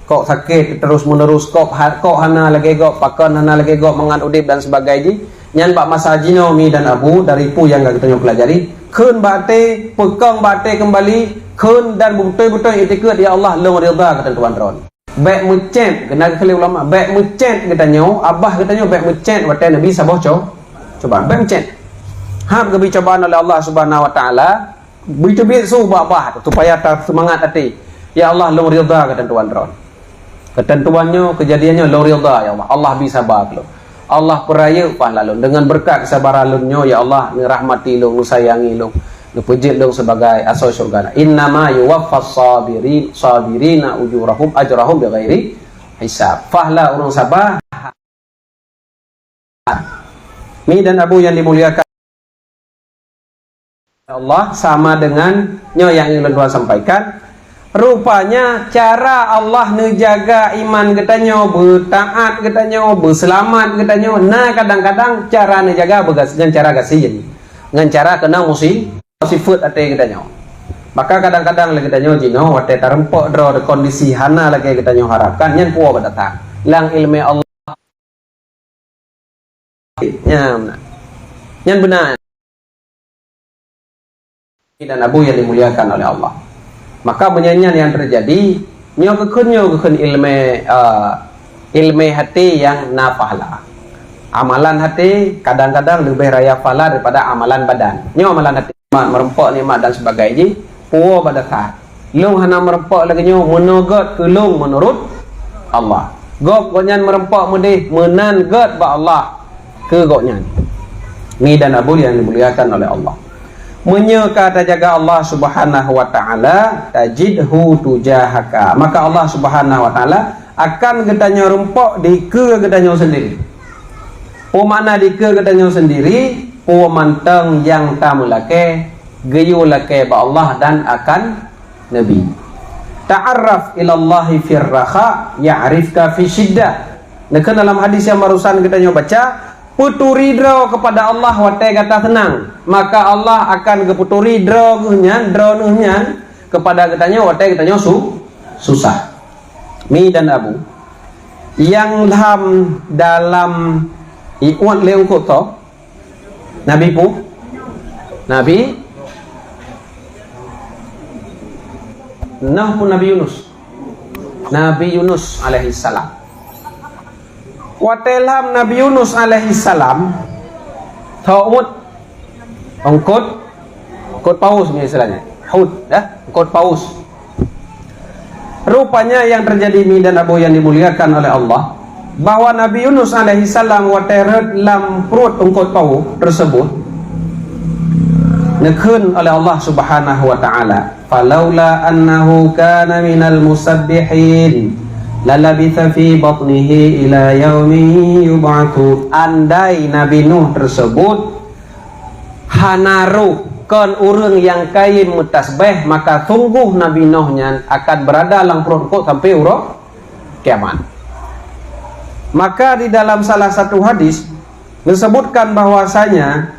kok sakit terus menerus kok hana lagi kok pakan hana lagi kok mangan udip dan sebagainya nyan pak masajino mi dan Abu dari pu yang kita pelajari keun bate pekang bate kembali keun dan betul-betul itikad ya Allah long rida ketentuan ron baik mucet kena kali ulama baik mucet kita nyo abah kita nyo baik mucet wate nabi sabah coba baik mucet hab gebi cobaan oleh Allah Subhanahu wa taala bitu su babah supaya semangat hati ya Allah long rida ketentuan ron ketentuannya kejadiannya long rida ya Allah Allah bisa bak Allah peraya pahala dengan berkat kesabaran lunyo ya Allah ni rahmati lu sayangi lu pejit lu sebagai asal syurga innama yuwaffas sabirina ajrahum bighairi hisab fahla urang sabar mi dan Abu yang dimuliakan Allah sama dengan nyo yang ingin Tuhan sampaikan rupanya cara Allah menjaga iman katanya bertaat katanya berselamat katanya nah kadang-kadang cara menjaga dengan cara gasih dengan cara kena musifat ate katanya maka kadang-kadang lagi katanya jino wate tarempok dro kondisi hana lagi katanya harapkan nyen puo datang lang ilmu Allah nyen benar dan Abu yang dimuliakan oleh Allah Maka menyanyian yang terjadi nyo kekun ilmu hati yang nafahala. Amalan hati kadang-kadang lebih raya fala daripada amalan badan. Nyo amalan hati merempok nikmat dan sebagainya puwa badakah. Long hana merempok lagi nyo menogot kelong menurut Allah. Gok gonyan merempok mudih menan god ba Allah ke goknya. Ni dan abul yang dimuliakan oleh Allah. Menyeka jaga Allah Subhanahu wa taala tajidhu tujahaka. Maka Allah Subhanahu wa taala akan gedanya rempok di ke gedanya sendiri. Mana di ke gedanya sendiri, manteng yang tamulake geyulake ba Allah dan akan Nabi. Ta'arraf ilallahi firraha ya'rifka fi syiddah. Nekan dalam hadis yang barusan kita baca, puturi draw kepada Allah watai kata tenang, maka Allah akan keputuri draw nuhnya kepada katanya watai katanya susah. Mi dan Abu yang dalam iwan leung koto Nabi Nah pun Nabi Yunus alaihi salam. Watelam Nabi Yunus alaihi salam taumut ongkot paus ni istilahnya. Hud ongkot paus. Rupanya yang terjadi mi dan Abu yang dimuliakan oleh Allah, bahwa Nabi Yunus alaihi salam wateret lam perut ongkot paus tersebut nekun oleh Allah Subhanahu wa taala. Falaula annahu kana minal musabbihin lalabitha fi batnihi ila yaumi yub'atsu. Andai Nabi Nuh tersebut hanaru kon urang yang kain mutasbih, maka sungguh Nabi Nuhnya akan berada dalam perut sampai urang kiamat. Maka di dalam salah satu hadis disebutkan bahwasanya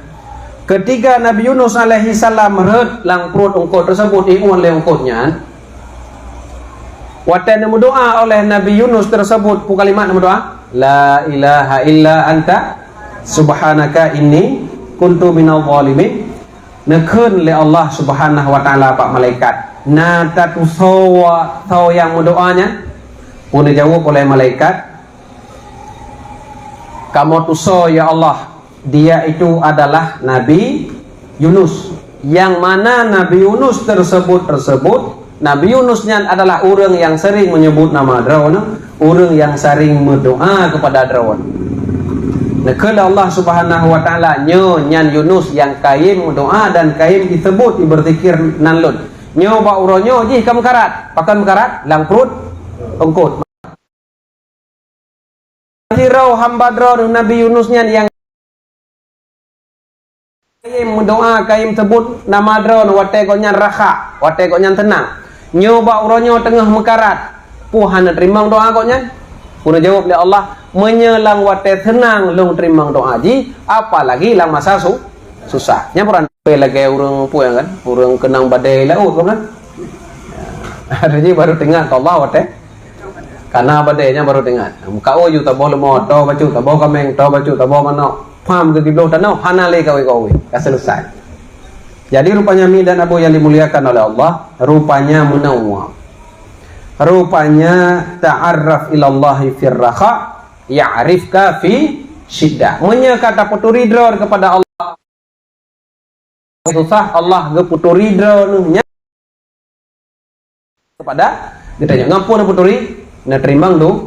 ketika Nabi Yunus alaihi salam meret lang perut ungkot tersebut iun le ungkotnya, watan berdoa oleh Nabi Yunus tersebut pu kalimat berdoa la ilaha illa anta subhanaka inni kuntu minal zalimin. Nekeun le Allah Subhanahu wa taala pak malaikat na tatu saw yang berdoanya pun dijawab oleh malaikat, kamu tuso ya Allah, dia itu adalah Nabi Yunus. Yang mana Nabi Yunus tersebut Nabi Yunusnya adalah orang yang sering menyebut nama Drawan, orang yang sering berdoa kepada Drawan. Nekala Allah Subhanahu wa taala nyan Yunus yang kaim doa dan kaim disebut berzikir nanlut. Nyo ba uronyo ji kam karat, pakan karat lang perut ongkot. Sirau hamba Drawan Nabi Yunusnya yang kaim doa kaim sebut nama Drawan wate gonyan raha, wate gonyan tenang. Nyo ba uronyo tengah mekarat. Puhan terima doa gonyan. Pun jawab oleh Allah, menyelang wate tenang long terima doa ji, apalagi lang masa susah. Nya puran lagi urang puang kan, urang kenang badai laut kan. Ada ji baru tengah Allah wate. Karena badainya baru tengah. Muka oyu tabo lemot, to bacu tabo kameng, to bacu tabo mano. Paham ke kiblo tanau hanale kawe selesai. Jadi rupanya mi dan Abu yang dimuliakan oleh Allah, rupanya munawwar. Rupanya ta'arraf ilallahi firraha ya'rifka fi syiddah. Kata puturi dror kepada Allah susah, Allah geputuri drornya kepada ditanya ngampun puturi na terimang do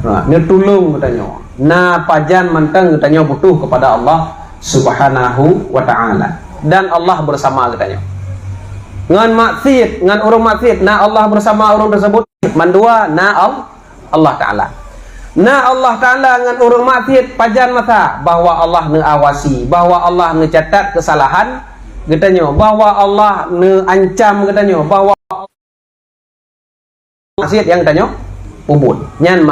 na tulung katanya na pajan manteng katanya butuh kepada Allah Subhanahu wa taala, dan Allah bersama katanya. Ngan maksiat, ngan urang maksiat, na Allah bersama urang tersebut. Mandua na Allah taala. Na Allah taala ngan urang maksiat pajan masa bahwa Allah ngeawasi, bahwa Allah ngecatat kesalahan katanya, bahwa Allah neancam katanya, bahwa maksiat yang katanya pubut. Nyan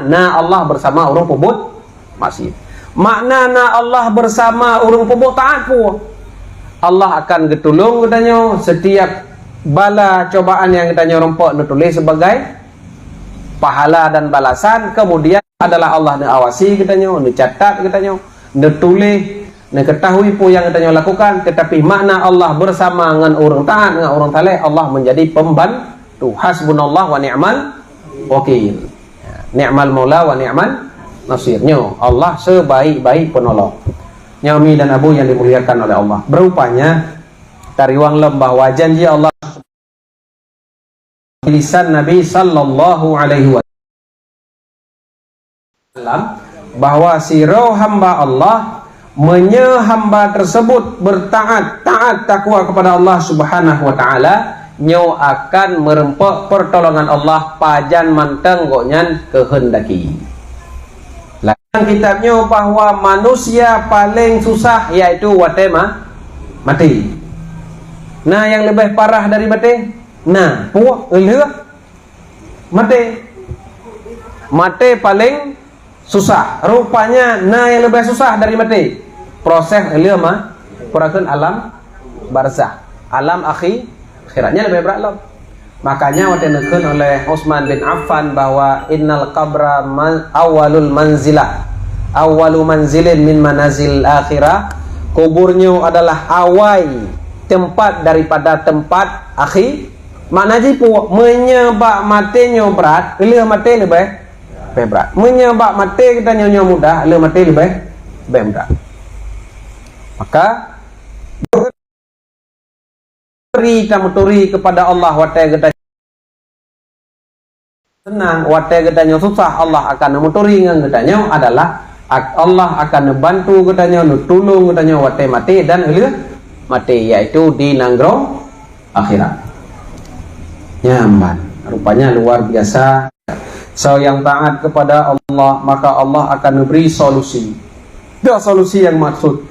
na Allah bersama urang pubut maksiat. Makna na Allah bersama urang pubut taat pu. Allah akan getulung katanya setiap bala cobaan yang katanya rompok ditulis sebagai pahala dan balasan. Kemudian adalah Allah ngawasi katanya, dicatat katanya, ditulis Nak ketahui pun yang katanya lakukan, tetapi makna Allah bersama dengan orang taat, dengan orang saleh, Allah menjadi pembantu. Hasbunallah wa ni'mal wakil. Ni'mal maula wa ni'mal nasirnya. Allah sebaik-baik penolong. Nyami dan Abu yang dimuliakan oleh Allah. Berupanya tariwang lembah wa janji Allah lisan Nabi sallallahu alaihi wasallam bahwa siro hamba Allah hamba tersebut bertaat, taat takwa kepada Allah Subhanahu wa taala, nyo akan merempek pertolongan Allah pajan manteng gonyan kehendaki. Dalam kitabnya bahwa manusia paling susah yaitu watema mati. Nah, yang lebih parah dari mati, nah, puak eleh mati. Mati paling susah. Rupanya nah yang lebih susah dari mati. Proses eleh mah proses alam barzah. Alam akhiratnya lebih berat loh. Makanya waktu dikatakan oleh Utsman bin Affan bahwa innal qabra awalul manzilah, awalu manzilin min manazil akhirah. Kuburnya adalah awal tempat daripada tempat akhir. Maknanya pun menyebab matinya berat, eleh mati lebih berat. Menyebab mati kita nyonya mudah, eleh mati lebih berat. Maka kita muturi kepada Allah watai kita senang, watai kitanya susah, Allah akan muturi dengan kitanya adalah Allah akan bantu kitanya, tolong kitanya watai mati dan mati, yaitu di nanggro akhirat. Nyaman, rupanya luar biasa. So yang taat kepada Allah, maka Allah akan memberi solusi. Dia solusi yang maksud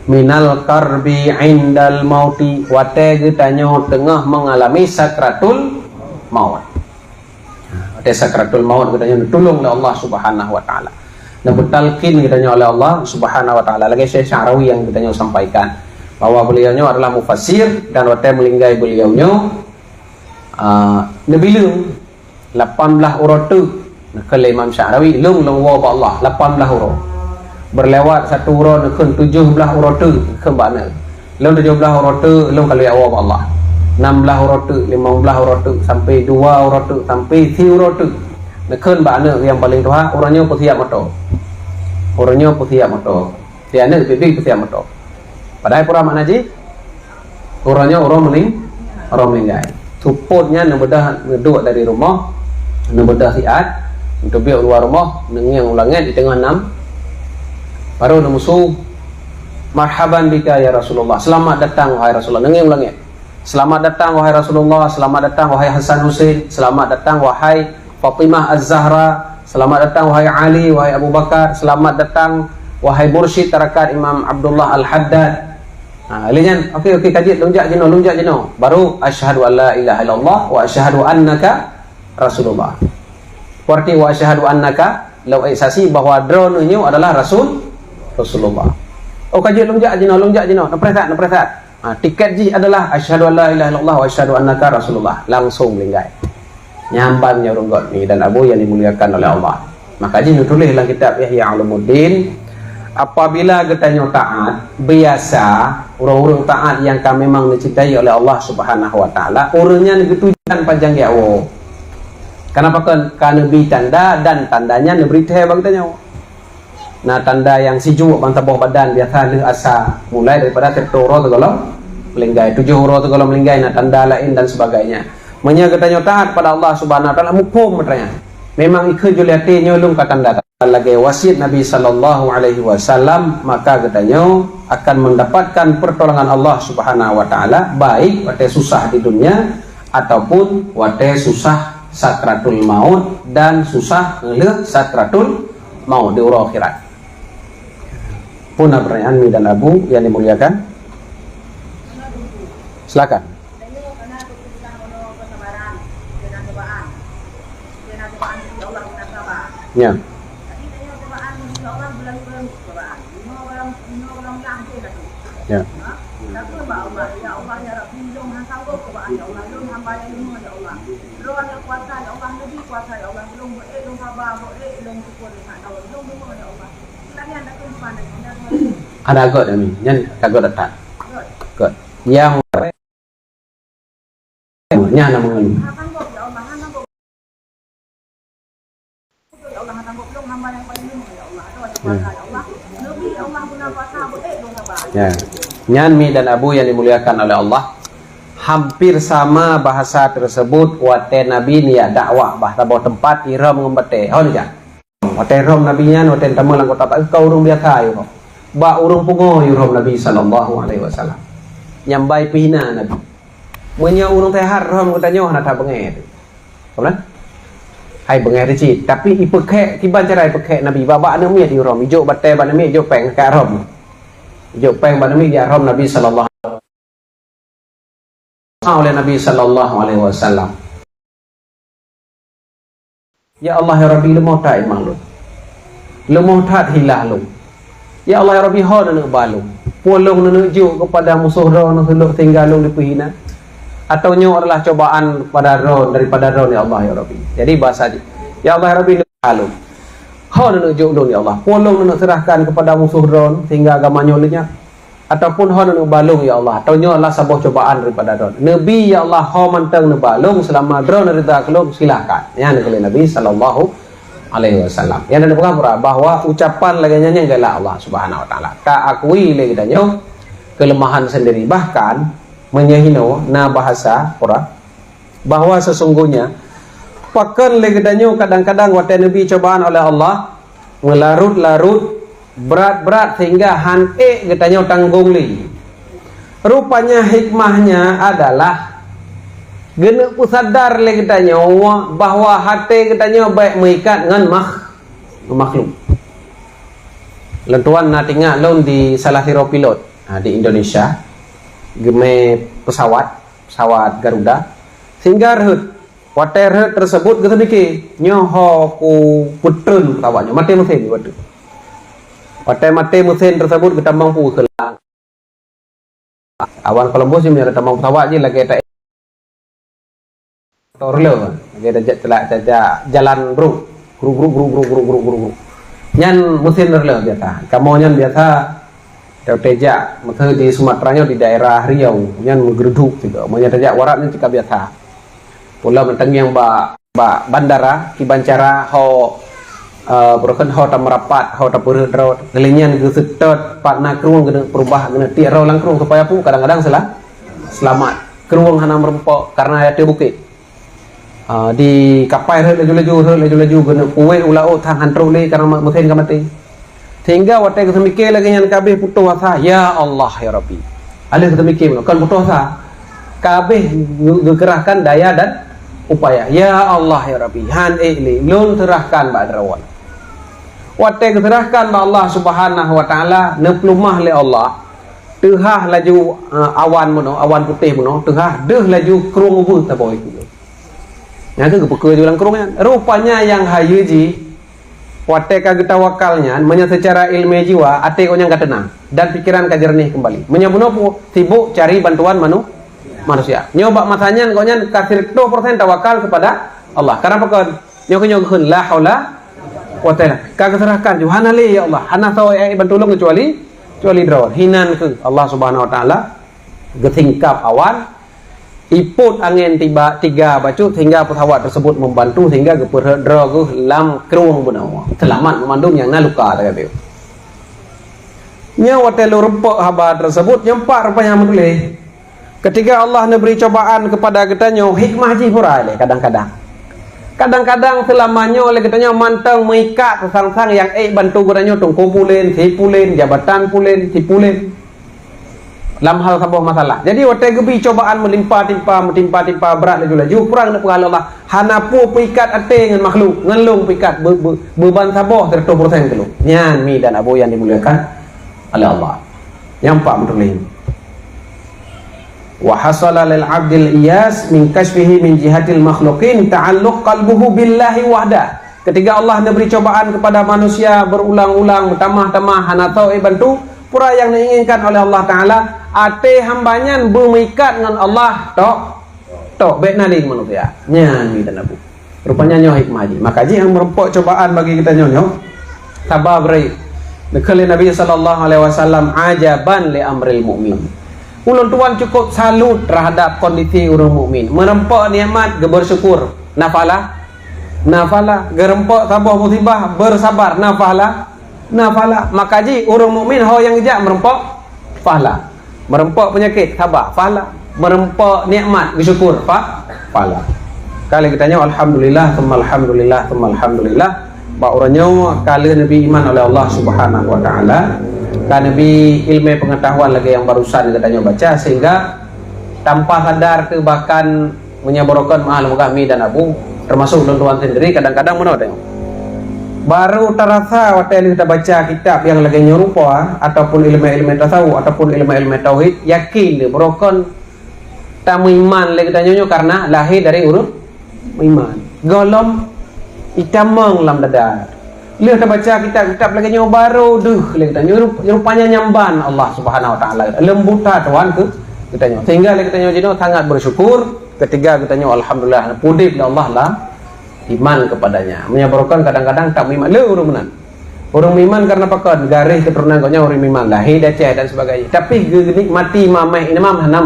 minal karbi indal mauti, wate getanya tengah mengalami sakratul maut. Wate sakratul maut getanya ditolong oleh Allah Subhanahu wa taala. Dan bertalqin getanya oleh Allah Subhanahu wa taala. Lagi Syekh Syarawi yang getanya sampaikan bahwa beliaunya adalah mufassir dan wate melinggai beliaunya nabilung 18 urut tu. Nah, kalau Imam Syarawi lung wa Allah 18 urut. Berlewat satu urut nekun 17 urut tu ke mana? Lung 17 urut tu lung kalau ya Allah. 16 urut tu, 15 urut tu sampai 2 urut tu sampai 3 urut tu. Nekun mana yang paling tua orangnya putih motor. Orangnya putih motor. Tiada lebih putih motor. Padahal pura makna ji orangnya orang meninggal. Supportnya nebedah ngeduk dari rumah, nebedah siat untuk biar luar rumah, nengiang ulangnya di tengah 6. Baru ada musuh, marhaban bika ya Rasulullah, selamat datang wahai Rasulullah. Nengi ulangnya, selamat datang wahai Rasulullah, selamat datang wahai Hasan Husain, selamat datang wahai Fatimah Az-Zahra, selamat datang wahai Ali, wahai Abu Bakar, selamat datang wahai mursyid tarakat Imam Abdullah Al-Haddad. Alian, okey kaji lunjak jeno. Baru asyhadu an la ilaha illallah wa asyhadu annaka Rasulullah. Berarti wa asyhadu annaka law isasi bahwa drone ini adalah Rasulullah. Oh kaji lunjak jeno. Napresat. Tiket ji adalah asyhadu an la ilaha illallah wa asyhadu annaka Rasulullah. Langsung linggai. Nyambannya runggot ni dan Abu yang dimuliakan oleh Allah. Maka ji nutulis dalam kitab Ihya Ulumuddin, apabila katanya taat, biasa orang-orang taat yang kami memang dicintai oleh Allah Subhanahu wa taala, orangnya ditujukan panjang yawo. Kenapa kan? Karena bi tanda dan tandanya diberi teh bang tanya. Nah, tanda yang sijuk bantah bawah badan biasa le asa mulai daripada tertoro tegolong melinggai, 7 huruf tegolong melinggai, nah tanda lain dan sebagainya. Menya katanya taat pada Allah Subhanahu wa taala mukum katanya. Memang ikut juliati nyolong ka tanda lagi wasiat Nabi sallallahu alaihi wasallam, maka katanya akan mendapatkan pertolongan Allah Subhanahu wa taala baik wate susah di dunia ataupun wate susah sakratul maut dan susah ngelih sakratul maut di urang akhirat. Punah pertanyaan Mi dan Abu yang dimuliakan. Silakan. Ya. Ya. Ada agak dah ni. Nyan agak datang. Agak. Yang nya nama ngi. Ya. Nyan Mi dan Abu yang dimuliakan oleh Allah, hampir sama bahasa tersebut wate Nabi ni ya dakwah bahasa bawa tempat iram ngembate. Oh ni ja. Wate rom Nabi nya wate tamu lang kota kau urung biasa yo. Ba urung pungo iram Nabi sallallahu alaihi wasallam. Nyambai pihina Nabi. Munya urung teh har rom kota nyo hana ta bengai. Kapan? Hai bengai reci, tapi ipekek kiban cara ipekek Nabi baba na mi di rom ijo bate ba Nabi ijo peng ka rom. Ijo peng ba Nabi ya rom Nabi sallallahu oleh Nabi sallallahu alaihi wasallam. Ya Allah ya Rabbi lemah tak imang lu. Lemah tak hilah lu. Ya Allah ya Rabbi ho nak balu. Polong menuju kepada musuh roh nak seluk tinggal lu di pihina. Atau nyo adalah cobaan pada roh daripada roh ya Allah ya Rabbi. Jadi bahasa ya Allah ya Rabbi balu. Ho nak menuju lu ya Allah. Polong nak serahkan kepada musuh roh sehingga agamanya lenyap. Ataupun ho nak balung ya Allah, atau nyo Allah sebuah cobaan daripada don. Nabi ya Allah ho mantang nak balung selama drone rida kelung silakan. Ya oleh Nabi sallallahu alaihi wasallam. Yang ada berkata bahwa ucapan lagi nyanyi adalah Allah Subhanahu wa taala. Tak akui lagi danyo kelemahan sendiri, bahkan menyehino na bahasa ora bahwa sesungguhnya pakan lagi danyo kadang-kadang wate Nabi cobaan oleh Allah melarut-larut berat-berat sehingga han'e katanya tanggung li. Rupanya hikmahnya adalah gena pu sadar le katanya bahwa hati katanya baik mengikat dengan makhluk. Lentuan nak tinggal lon di salah siro pilot di Indonesia geme pesawat Garuda sehingga reut water reut tersebut kita dikit nyoho ku putun pesawatnya mati mesin waktu mati mesin tersebut kita mampu kelang. Awan Columbus ni ada tambang pesawat je lagi tak torlo, lagi ada jalan bro, guru. Nyan mesin terlo biasa. Kamu nyan biasa tejak, masa di Sumatera nya di daerah Riau, nyan geruduk juga. Mau tejak warat ni cakap biasa. Pula mentang yang bandara Kibancara ho berken ho ta merapat ho ta perut ro gelenyan ge setot patna kruang kena perubah kena tiaro lang kruang supaya pu kadang-kadang selamat kruang hana merempok karena ada bukit di kapal laju kena kuwe ulau thang hantro le karena mesin ka mati sehingga watai ke semikir lagi yang kabeh putus asa ya Allah ya Rabbi alih ke semikir kan putus asa kabeh gegerahkan daya dan upaya ya Allah ya Rabbi han li lun serahkan ba'drawan watai keserahkan ba Allah Subhanahu wa taala neplumah le Allah tehah laju awan putih mono tehah deh laju krung ubu ta boy tu nya ke peke julang krungnya rupanya yang hayuji watai ka kita wakalnya menya secara ilmiah jiwa ate ko nya enggak tenang dan pikiran ka jernih kembali menyabuno sibuk cari bantuan manusia nyoba masanya ko nya kasir 2% tawakal kepada Allah karena pekon nyo keun la haula wataala kagak serahkan Johanna li ya Allah hana tahu bantulung kecuali draw hinan ke Allah Subhanahu wa taala getingkap awan iput angin tiba 3 bacut hingga pesawat tersebut membantu sehingga geper draw ke lam krung benawa selamat memandung yang naluka tagabeu nya watelu rempok haba tersebut nyempak rupanya menulis ketika Allah memberi cobaan kepada kita nyo hikmah ji pura kadang-kadang selamanya oleh katanya mantang mengikat sang-sang yang bantu katanya tungku pulen, sipulen, jabatan pulen, sipulen dalam hal sebuah masalah. Jadi waktu gebi cobaan metimpa berat laju kurang nak pengalah Allah hana pu pikat ate dengan makhluk ngelung pikat beban saboh 100% kelu nyan Mi dan Abu yang dimuliakan oleh Allah yang pak betul wa hasala lil abdil iyas min kasfihi min jihatil makhluqin ta'alluq qalbuhu billahi wahda ketika Allah memberi cobaan kepada manusia berulang-ulang bertamah-tamah hana tahu bantu pura yang diinginkan oleh Allah taala ate hambanya bermikat dengan Allah tok baik naling manusia nyanyi dan Abu rupanya nyoh hikmah ji maka ji yang merempok cobaan bagi kita nyoh sabar beri Nekali Nabi sallallahu alaihi wasallam ajaban li amril mukmin. Ulun tuan cukup salut terhadap kondisi orang mukmin. Merempak nikmat ge bersyukur. Nafalah. Gerempak tabah musibah bersabar. Nafalah. Maka ji orang mukmin hau yang ejak merempak pahala. Merempak penyakit sabar pahala. Merempak nikmat bersyukur pahala. Kali kita tanya alhamdulillah, thumma alhamdulillah, thumma alhamdulillah. Ba orangnya kali Nabi iman oleh Allah Subhanahu wa taala. Kan Nabi ilmu pengetahuan lagi yang barusan katanya baca sehingga tanpa sadar ke bahkan menyabarakan mahal kami dan Abu termasuk tuan sendiri kadang-kadang mana tengok. Baru terasa waktu kita baca kitab yang lagi nyerupa ataupun ilmu-ilmu tasawuf ataupun ilmu-ilmu tauhid yakin dia berokon tamu iman lagi tanya karena lahir dari urut iman. Golom itamang lam dadar. Lihat kita baca kitab-kitab lagi nyawa baru lagi tanya rupanya nyamban Allah Subhanahu wa taala. Lembuta tuan ke kita nyawa. Sehingga lagi tanya jino sangat bersyukur. Ketiga kita nyawa alhamdulillah pudip Allah lah iman kepadanya. Menyabarkan kadang-kadang tak iman le urang menan. Orang iman karena pakon garis keturunan koknya orang iman lahir Aceh dan sebagainya. Tapi nikmati mamai imam hana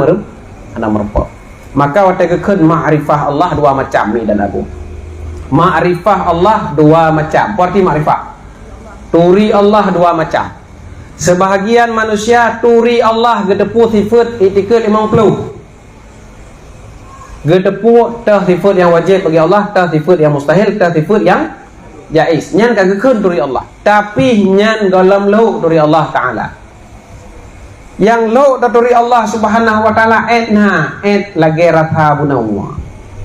merempok. Maka waktu kekeun ma'rifah Allah dua macam ni dan aku. Ma'rifah Allah dua macam. Arti ma'rifah. Turi Allah dua macam. Sebahagian manusia turi Allah gedepu sifat itikad 50. Gedepu tah sifat yang wajib bagi Allah, tah sifat yang mustahil, tah sifat yang jaiz. Nyan kagekeun turi Allah. Tapi nyan dalam lu turi Allah taala. Yang lu turi Allah Subhanahu wa taala lagi rasa bunawa.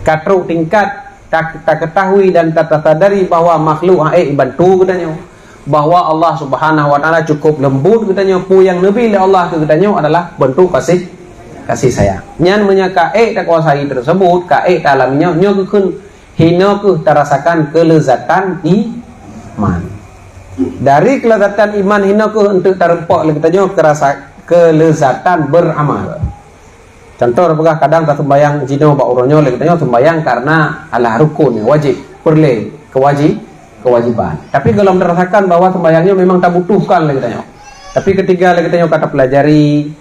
Katru tingkat tak ketahui dan tak sadari bahwa makhluk bantu katanya bahwa Allah Subhanahu wa taala cukup lembut katanya pu yang nabi Allah katanya adalah bentuk kasih sayang. Nyan menyaka tak kuasai tersebut ka alaminya nyo keun hina ke terasakan kelezatan iman. Dari kelezatan iman hina ke untuk terempak katanya kerasa kelezatan beramal. Contoh apakah kadang tak sembayang jino bak uronyo lagi tanya sembayang karena ala rukun wajib perle kewajiban. Tapi kalau merasakan bahwa sembayangnya memang tak butuhkan lagi tanya. Tapi ketiga lagi tanya kata pelajari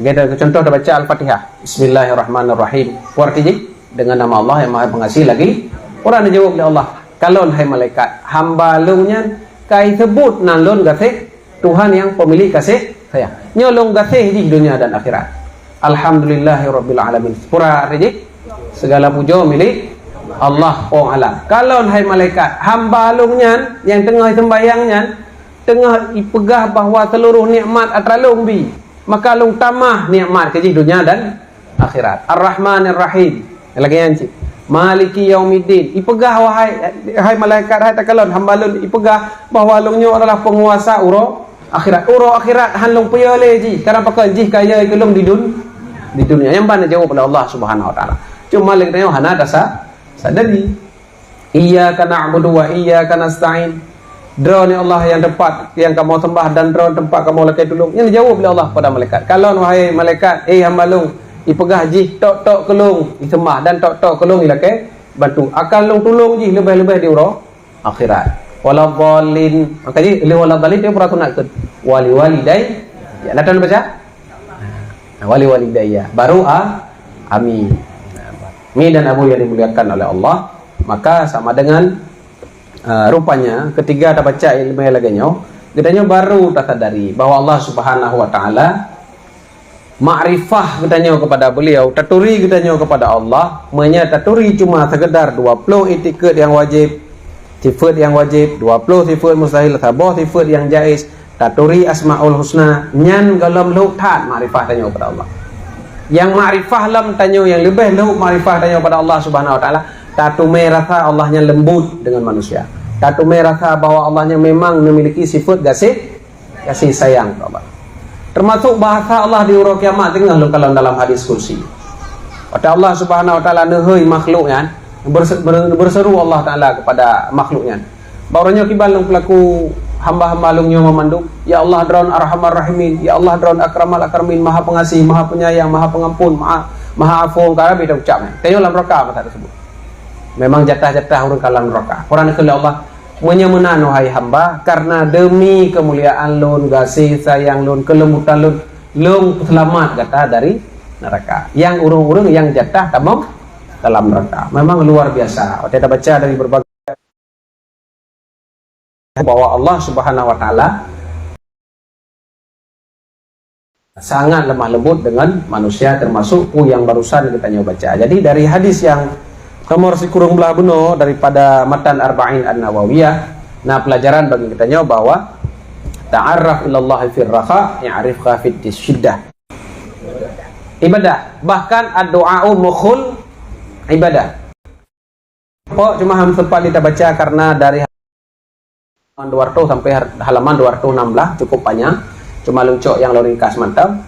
kita contoh dah baca Al-Fatihah. Bismillahirrahmanirrahim. Artinya dengan nama Allah yang Maha Pengasih lagi. Orang dijawab oleh Allah. Kalon hai malaikat, hamba lungnya kai sebut nalon gasih Tuhan yang pemilik kasih sayang. Nyolong gasih di dunia dan akhirat. Alhamdulillahirabbil alamin. Pura rejek segala puja milik Allah Taala. Kalau hai malaikat hamba alungnya yang tengah sembayangnya tengah ipegah bahawa seluruh nikmat atralung bi maka lung tamah nikmat ke dunia dan akhirat. Ar-Rahmanir Rahim. Lagi yang Maliki Yaumiddin. Ipegah hai malaikat hai takalon hamba alung ipegah bahawa alungnya adalah penguasa akhirat. Akhirat hanlung payale ji karena pakai ji kaya kelung di dunia yang mana jawab oleh Allah Subhanahu wa taala. Cuma lagi tanya hana sadari. Iyyaka na'budu wa iyyaka nasta'in. Drone Allah yang tepat yang kamu sembah dan drone tempat kamu lakai tolong. Yang dijawab oleh Allah pada malaikat. Kalau wahai malaikat, hamba lung ipegah ji tok kelung disembah dan tok kelung ilakai bantu. Akan lung tolong ji lebih-lebih di akhirat. Wala dhalin. Maka ji wala dhalin dia peraturan wali walidai. Ya, datang baca wali walidayya baru amin. Mi dan Abu yang dimuliakan oleh Allah, maka sama dengan rupanya ketiga ada baca ilmu lagi katanya baru tak sadari bahwa Allah Subhanahu wa taala ma'rifah katanya kepada beliau, taturi katanya kepada Allah, taturi cuma sekedar 20 itikad yang wajib, sifat yang wajib, 20 sifat mustahil, sabah sifat yang jaiz. Taturi asmaul husna nyan galam lu tat ma'rifah tanya kepada Allah. Yang ma'rifah lam tanya yang lebih lu ma'rifah tanya kepada Allah Subhanahu wa taala. Tatu merasa Allahnya lembut dengan manusia. Tatu merasa bahwa Allahnya memang memiliki sifat kasih sayang kepada Allah. Termasuk bahasa Allah di urang kiamat tengah lu kalau dalam hadis kursi. Kata Allah Subhanahu wa taala nehoi makhluknya berseru Allah taala kepada makhluknya. Barunya kibal pelaku hamba-hamba lungnya memandung, ya Allah draun arhamar rahimin, ya Allah draun akramal akramin, maha pengasih, maha penyayang, maha pengampun, maha afu. Kalau kita ucapnya tengok dalam neraka masa tersebut memang jatah-jatah orang kalam neraka. Orang kata Allah menyemenan wahai hamba, karena demi kemuliaan lun, kasih sayang lun, kelembutan lun, lun selamat kata dari neraka. Yang urung-urung yang jatah tamam dalam neraka. Memang luar biasa. Kita baca dari berbagai bahwa Allah Subhanahu wa taala sangat lemah lembut dengan manusia, termasuk yang barusan kita nyoba baca. Jadi dari hadis yang nomor kurung belah beno daripada matan Arba'in An-Nawawiyah, nah pelajaran bagi kita nyoba bahwa ta'arraf ilallah fir raha ya'rifka fit syiddah. Ibadah, bahkan ad-du'a'u mukhul ibadah. Kok cuma sempat kita baca karena dari halaman 200 sampai halaman 216 cukup panjang, cuma luncuk yang lo ringkas mantap.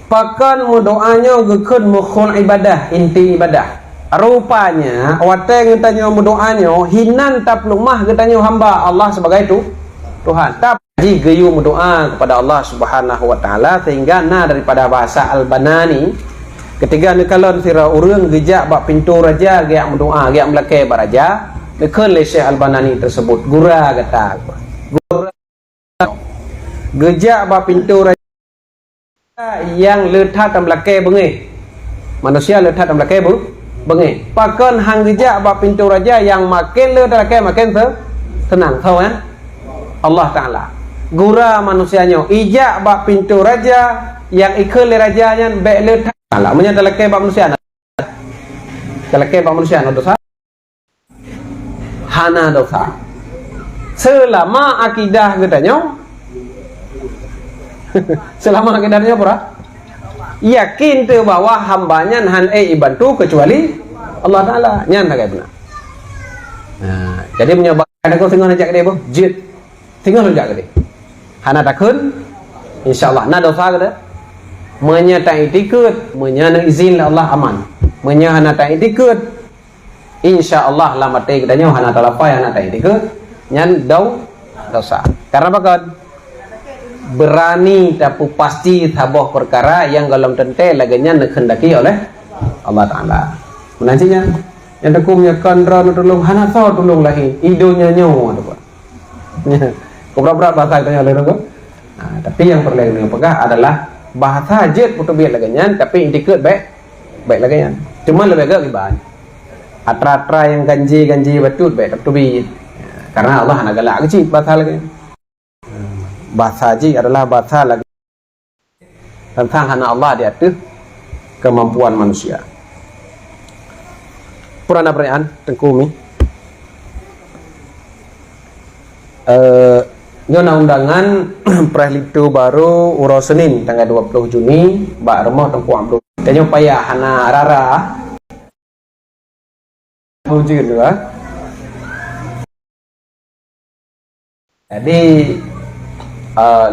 Bahkan doanya gekun mukhul ibadah, inti ibadah. Rupanya wate ngetanya doanya hinan tap lumah getanya hamba Allah sebagai itu Tuhan. Tapi geyu berdoa kepada Allah Subhanahu wa taala sehingga daripada bahasa Al-Banani ketika nekalon sira urang gejak bak pintu raja giak berdoa giak melake baraja nekeun le Syekh Al-Banani tersebut gura kata gura gejak bak pintu raja yang letak dalam melake bengi manusia letak dalam melake bengi pakon hang gejak bak pintu raja yang makin le melake makin tenang tahu kan Allah Ta'ala gura manusianya ijak bak pintu raja yang ikut le rajanya baik le ta'ala menyata leke bak manusia leke bak manusia dosa hana dosa selama akidah katanya selama akidahnya apa yakin tu bahwa hambanya han ibantu kecuali Allah Ta'ala nyan tak benar. Nah, jadi menyoba ada kau tengok ajak dia boh jid tengok ajak dia hana takun insyaallah na dosa kada menyatai tikut menyana izin Allah aman menyana tai tikut insyaallah la mate kadanya hana talapai hana tai tikut nyan dosa karena bakal berani tapi pasti tabuh perkara yang dalam tente laganya dikhendaki oleh Allah Ta'ala menantinya yang aku menyakan rana tolong hana tahu tolong lagi idonya nyawa kau berat bahasa tanya oleh orang nah, tapi yang perlu yang pegah adalah bahasa jet putu biar laganya tapi intikut baik laganya cuma lebih agak ibadah atra yang ganji betul baik tapi karena Allah hana galak kecil bahasa laganya bahasa haji adalah bahasa lagi tentang hana Allah diatur kemampuan manusia. Purana perayaan tengkumi nyona undangan Prahlitu baru uro Senin tanggal 20 Juni bak remah tengku amru tanya payah hana rara hujur dua jadi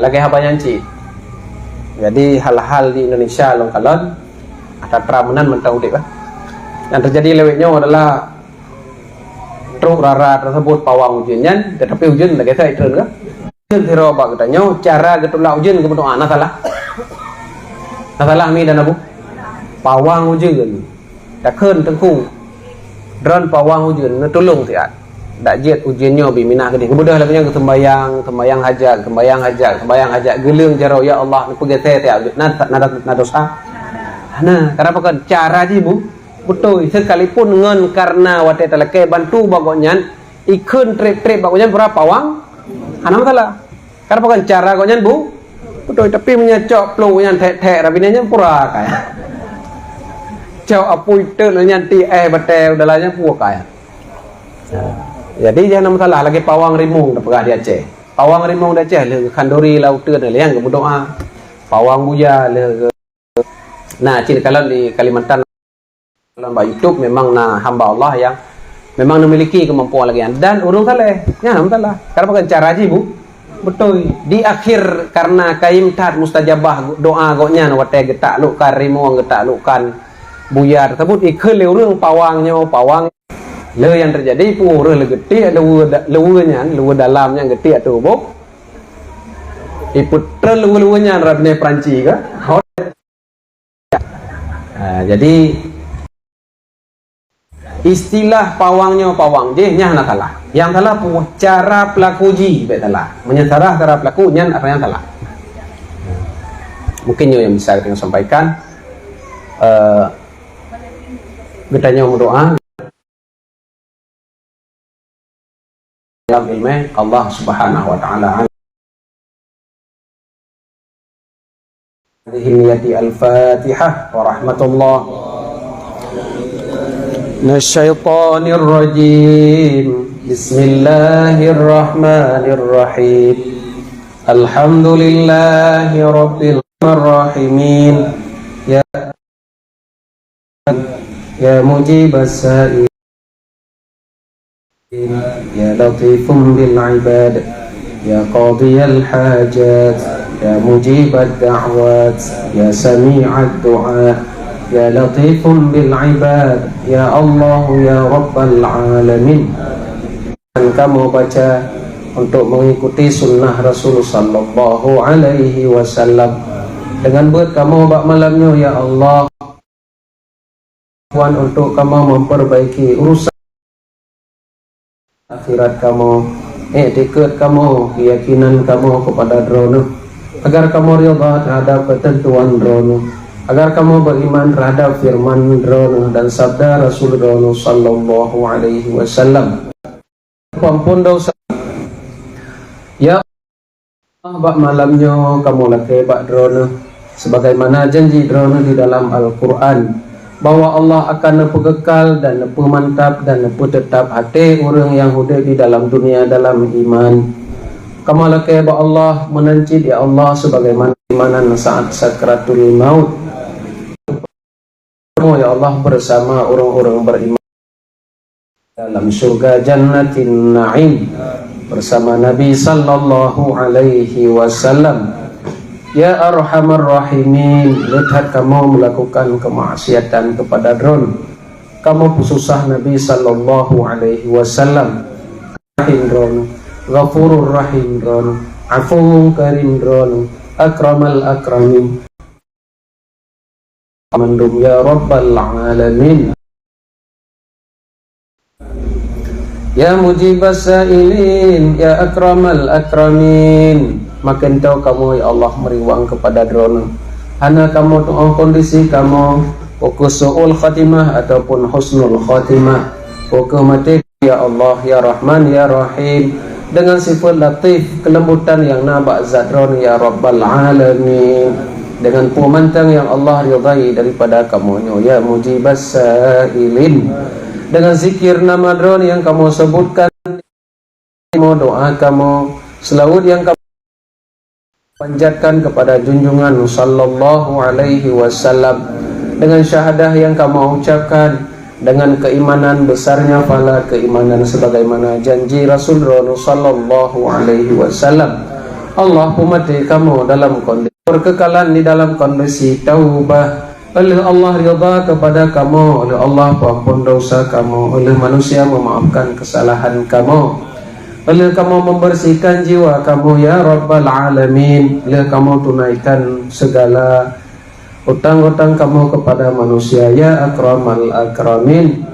lagi apa nyanci jadi hal-hal di Indonesia longkalon ada teramenan mentau dek yang terjadi lewatnya adalah truk rara tersebut pawang ujiannya tetapi ujian lagi saya itu kan ujian terobak katanya cara getulak ujian ke bentuk anak salah mi dan abu pawang ujian tak ken tengku drone pawang ujian ngetulung tiat dak jet ujiannya biminah gede kemudian lagi sembayang hajat geleng jaro ya Allah pegete tiat nada dosa nah karena apa kan cara ji bu betul sekalipun ngen karena wate teleke bantu bagonyan ikun trip bagonyan berapa pawang ana masalah karena apa kan cara bagonyan bu betul tapi menyacok pelungan tek rabinanya pura kaya cok apui tel nyanti betel udalanya pura kaya jadi jangan masalah lagi pawang rimung pegah di Aceh pawang rimung di Aceh le kandori lautan le yang berdoa pawang buya le nah ciri kalau di Kalimantan dalam YouTube memang hamba Allah yang memang memiliki kemampuan lagi dan urung saleh ya masalah karena bukan cara aja bu betul di akhir karena kaim tat mustajabah doa goknya wate getak lukan rimung getak lukan buya tersebut ikut urung pawangnya pawang le yang terjadi pura le gede lewunya dalamnya gede atau bu iputra lewunya rabne Perancis ke jadi istilah pawangnya pawang je nya nak talah. Yang talah cara pelaku ji bet talah. Menyentarah cara pelaku nya apa yang talah. Mungkin yang bisa kita sampaikan. Getanya berdoa dalam ilmu Allah Subhanahu wa taala. Hadhihi al-Fatihah wa rahmatullah. Nasyaitonir rajim. Bismillahirrahmanirrahim. Alhamdulillahi rabbil alamin. Ya mujibas sa'il, ya latifum bil ibad, ya qadiyal hajat, ya mujibad da'wat, ya sami'ad du'a, ya latifum bil ibad, ya Allah ya rabbal alamin. Dan kamu baca untuk mengikuti sunnah Rasul sallallahu alaihi wasallam dengan buat kamu bak malamnya ya Allah untuk kamu memperbaiki urusan akhirat kamu, etiket kamu, keyakinan kamu kepada Rono, agar kamu ridha terhadap ketentuan Rono, agar kamu beriman terhadap firman Rono dan sabda Rasul Rono sallallahu alaihi wasallam. Ampun dosa ya Allah, bak malamnya kamu laki bak Rono, sebagaimana janji Rono di dalam Al-Quran bahwa Allah akan kekal dan mantap dan tetap hati orang yang hidup di dalam dunia dalam iman. Kamu laki bahwa Allah menanci ya Allah sebagaimana imanan saat sakratul maut. Kamu ya Allah bersama orang-orang beriman dalam surga jannatin na'im bersama Nabi sallallahu alaihi wasallam. Ya Arhamar Rahimin, lihat kamu melakukan kemaksiatan kepada Ron, kamu susah Nabi sallallahu alaihi wasallam. Rahim Ron, Ghafurur Rahim Ron, Afuwun Karim Ron, Akramal Akramin. Mandum ya Rabbal Alamin. Ya Mujibas Sa'ilin, ya Akramal Akramin. Makin tahu kamu ya Allah meriwang kepada drone. Hana kamu tuh kondisi kamu su'ul khatimah ataupun husnul khatimah. Pokok mati ya Allah ya Rahman ya Rahim dengan sifat latif kelembutan yang nabak zadron ya Rabbal Alamin, dengan pemantang yang Allah ridai daripada kamu ya Mujibas Sa'ilin, dengan zikir nama drone yang kamu sebutkan, doa kamu, selawat yang kamu panjatkan kepada junjungan sallallahu alaihi wasallam, dengan syahadah yang kamu ucapkan, dengan keimanan besarnya pahala keimanan sebagaimana janji Rasulullah sallallahu alaihi wasallam. Allah umati kamu dalam kondisi berkekalan di dalam kondisi taubah, oleh Allah ridha kepada kamu, oleh Allah pengampun dosa kamu, oleh manusia memaafkan kesalahan kamu, oleh kamu membersihkan jiwa kamu ya Rabbal Alamin, oleh kamu tunaikan segala utang-utang kamu kepada manusia ya Akramal Akramin.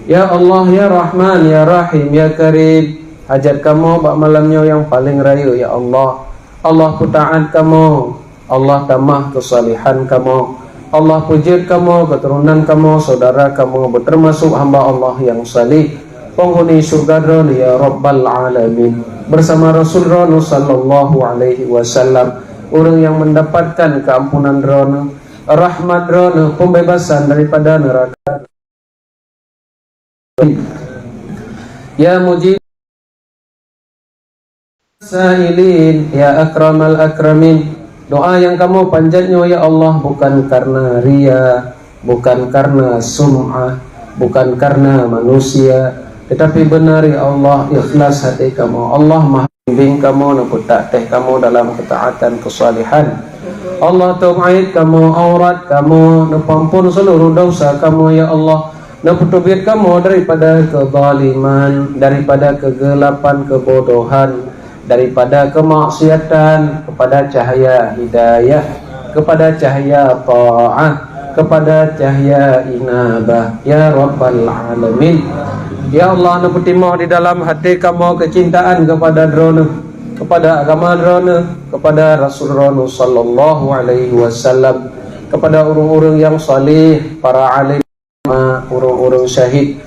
Ya Allah ya Rahman ya Rahim ya Karim, hajat kamu bak malamnya yang paling raya ya Allah. Allah putaat kamu, Allah tamah kesalihan kamu, Allah pujud kamu, keturunan kamu, saudara kamu, termasuk hamba Allah yang salih, penghuni surga drone ya Rabbal Alamin, bersama Rasulullah sallallahu alaihi wasallam, orang yang mendapatkan keampunan drone, rahmat drone, pembebasan daripada neraka. Ya Mujib Sa'ilin ya Akramal Akramin, doa yang kamu panjatnya ya Allah bukan karena ria, bukan karena sum'ah, bukan karena manusia, tetapi benar ya Allah ikhlas hati kamu. Allah maha bimbing kamu, nakutak teh kamu dalam ketaatan kesalihan. Allah tu'aid kamu aurat kamu, napampun seluruh dosa kamu ya Allah, naputubir kamu daripada kezaliman, daripada kegelapan, kebodohan, daripada kemaksiatan, kepada cahaya hidayah, kepada cahaya ta'ah, kepada cahaya inabah ya Rabbal Alamin. Ya Allah, nu putimah di dalam hati kamu kecintaan kepada drone, kepada agama drone, kepada Rasul drone sallallahu alaihi wasallam, kepada orang-orang yang salih, para alim, orang-orang syahid.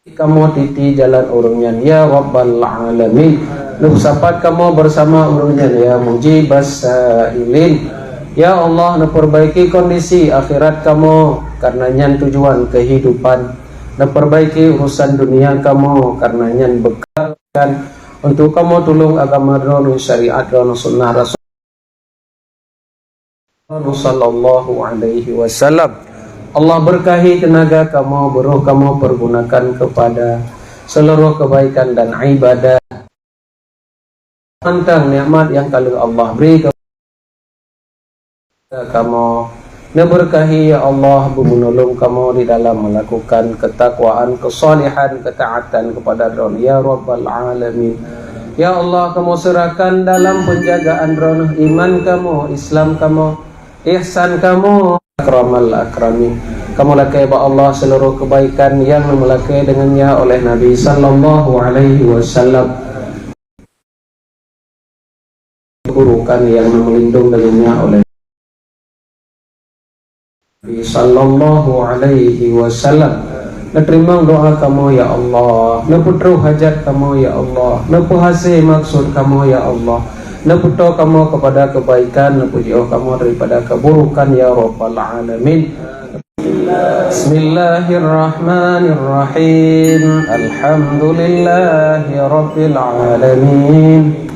Kamu titi jalan orangnya ya Rabbal Alamin. Nu sapat kamu bersama orangnya ya Mujibas Sailin. Ya Allah, nu perbaiki kondisi akhirat kamu karena nyan tujuan kehidupan. Nu perbaiki urusan dunia kamu karena nyan bekalkan untuk kamu tulung agama dronu syariat dronu sunnah Rasul sallallahu alaihi wasallam. Allah berkahi tenaga kamu, beruh kamu pergunakan kepada seluruh kebaikan dan ibadah. Tentang nikmat yang kalau Allah beri kepada kamu, berkahi ya Allah, menolong kamu di dalam melakukan ketakwaan, kesalihan, ketaatan kepada drone ya Rabbal Alamin. Ya Allah, kamu serahkan dalam penjagaan drone iman kamu, Islam kamu, ihsan kamu, akramal akramin. Kamu lakai ba Allah seluruh kebaikan yang melakai dengannya oleh Nabi sallallahu alaihi wasallam, keburukan yang melindung dengannya oleh Nabi sallallahu alaihi wasallam. Terima doa kamu ya Allah, neputru hajat kamu ya Allah, nepuhasi maksud kamu ya Allah, neputo kamu kepada kebaikan, nepujo kamu daripada keburukan ya Rabbal Alamin. Bismillahirrahmanirrahim. Alhamdulillahi Rabbil Alamin.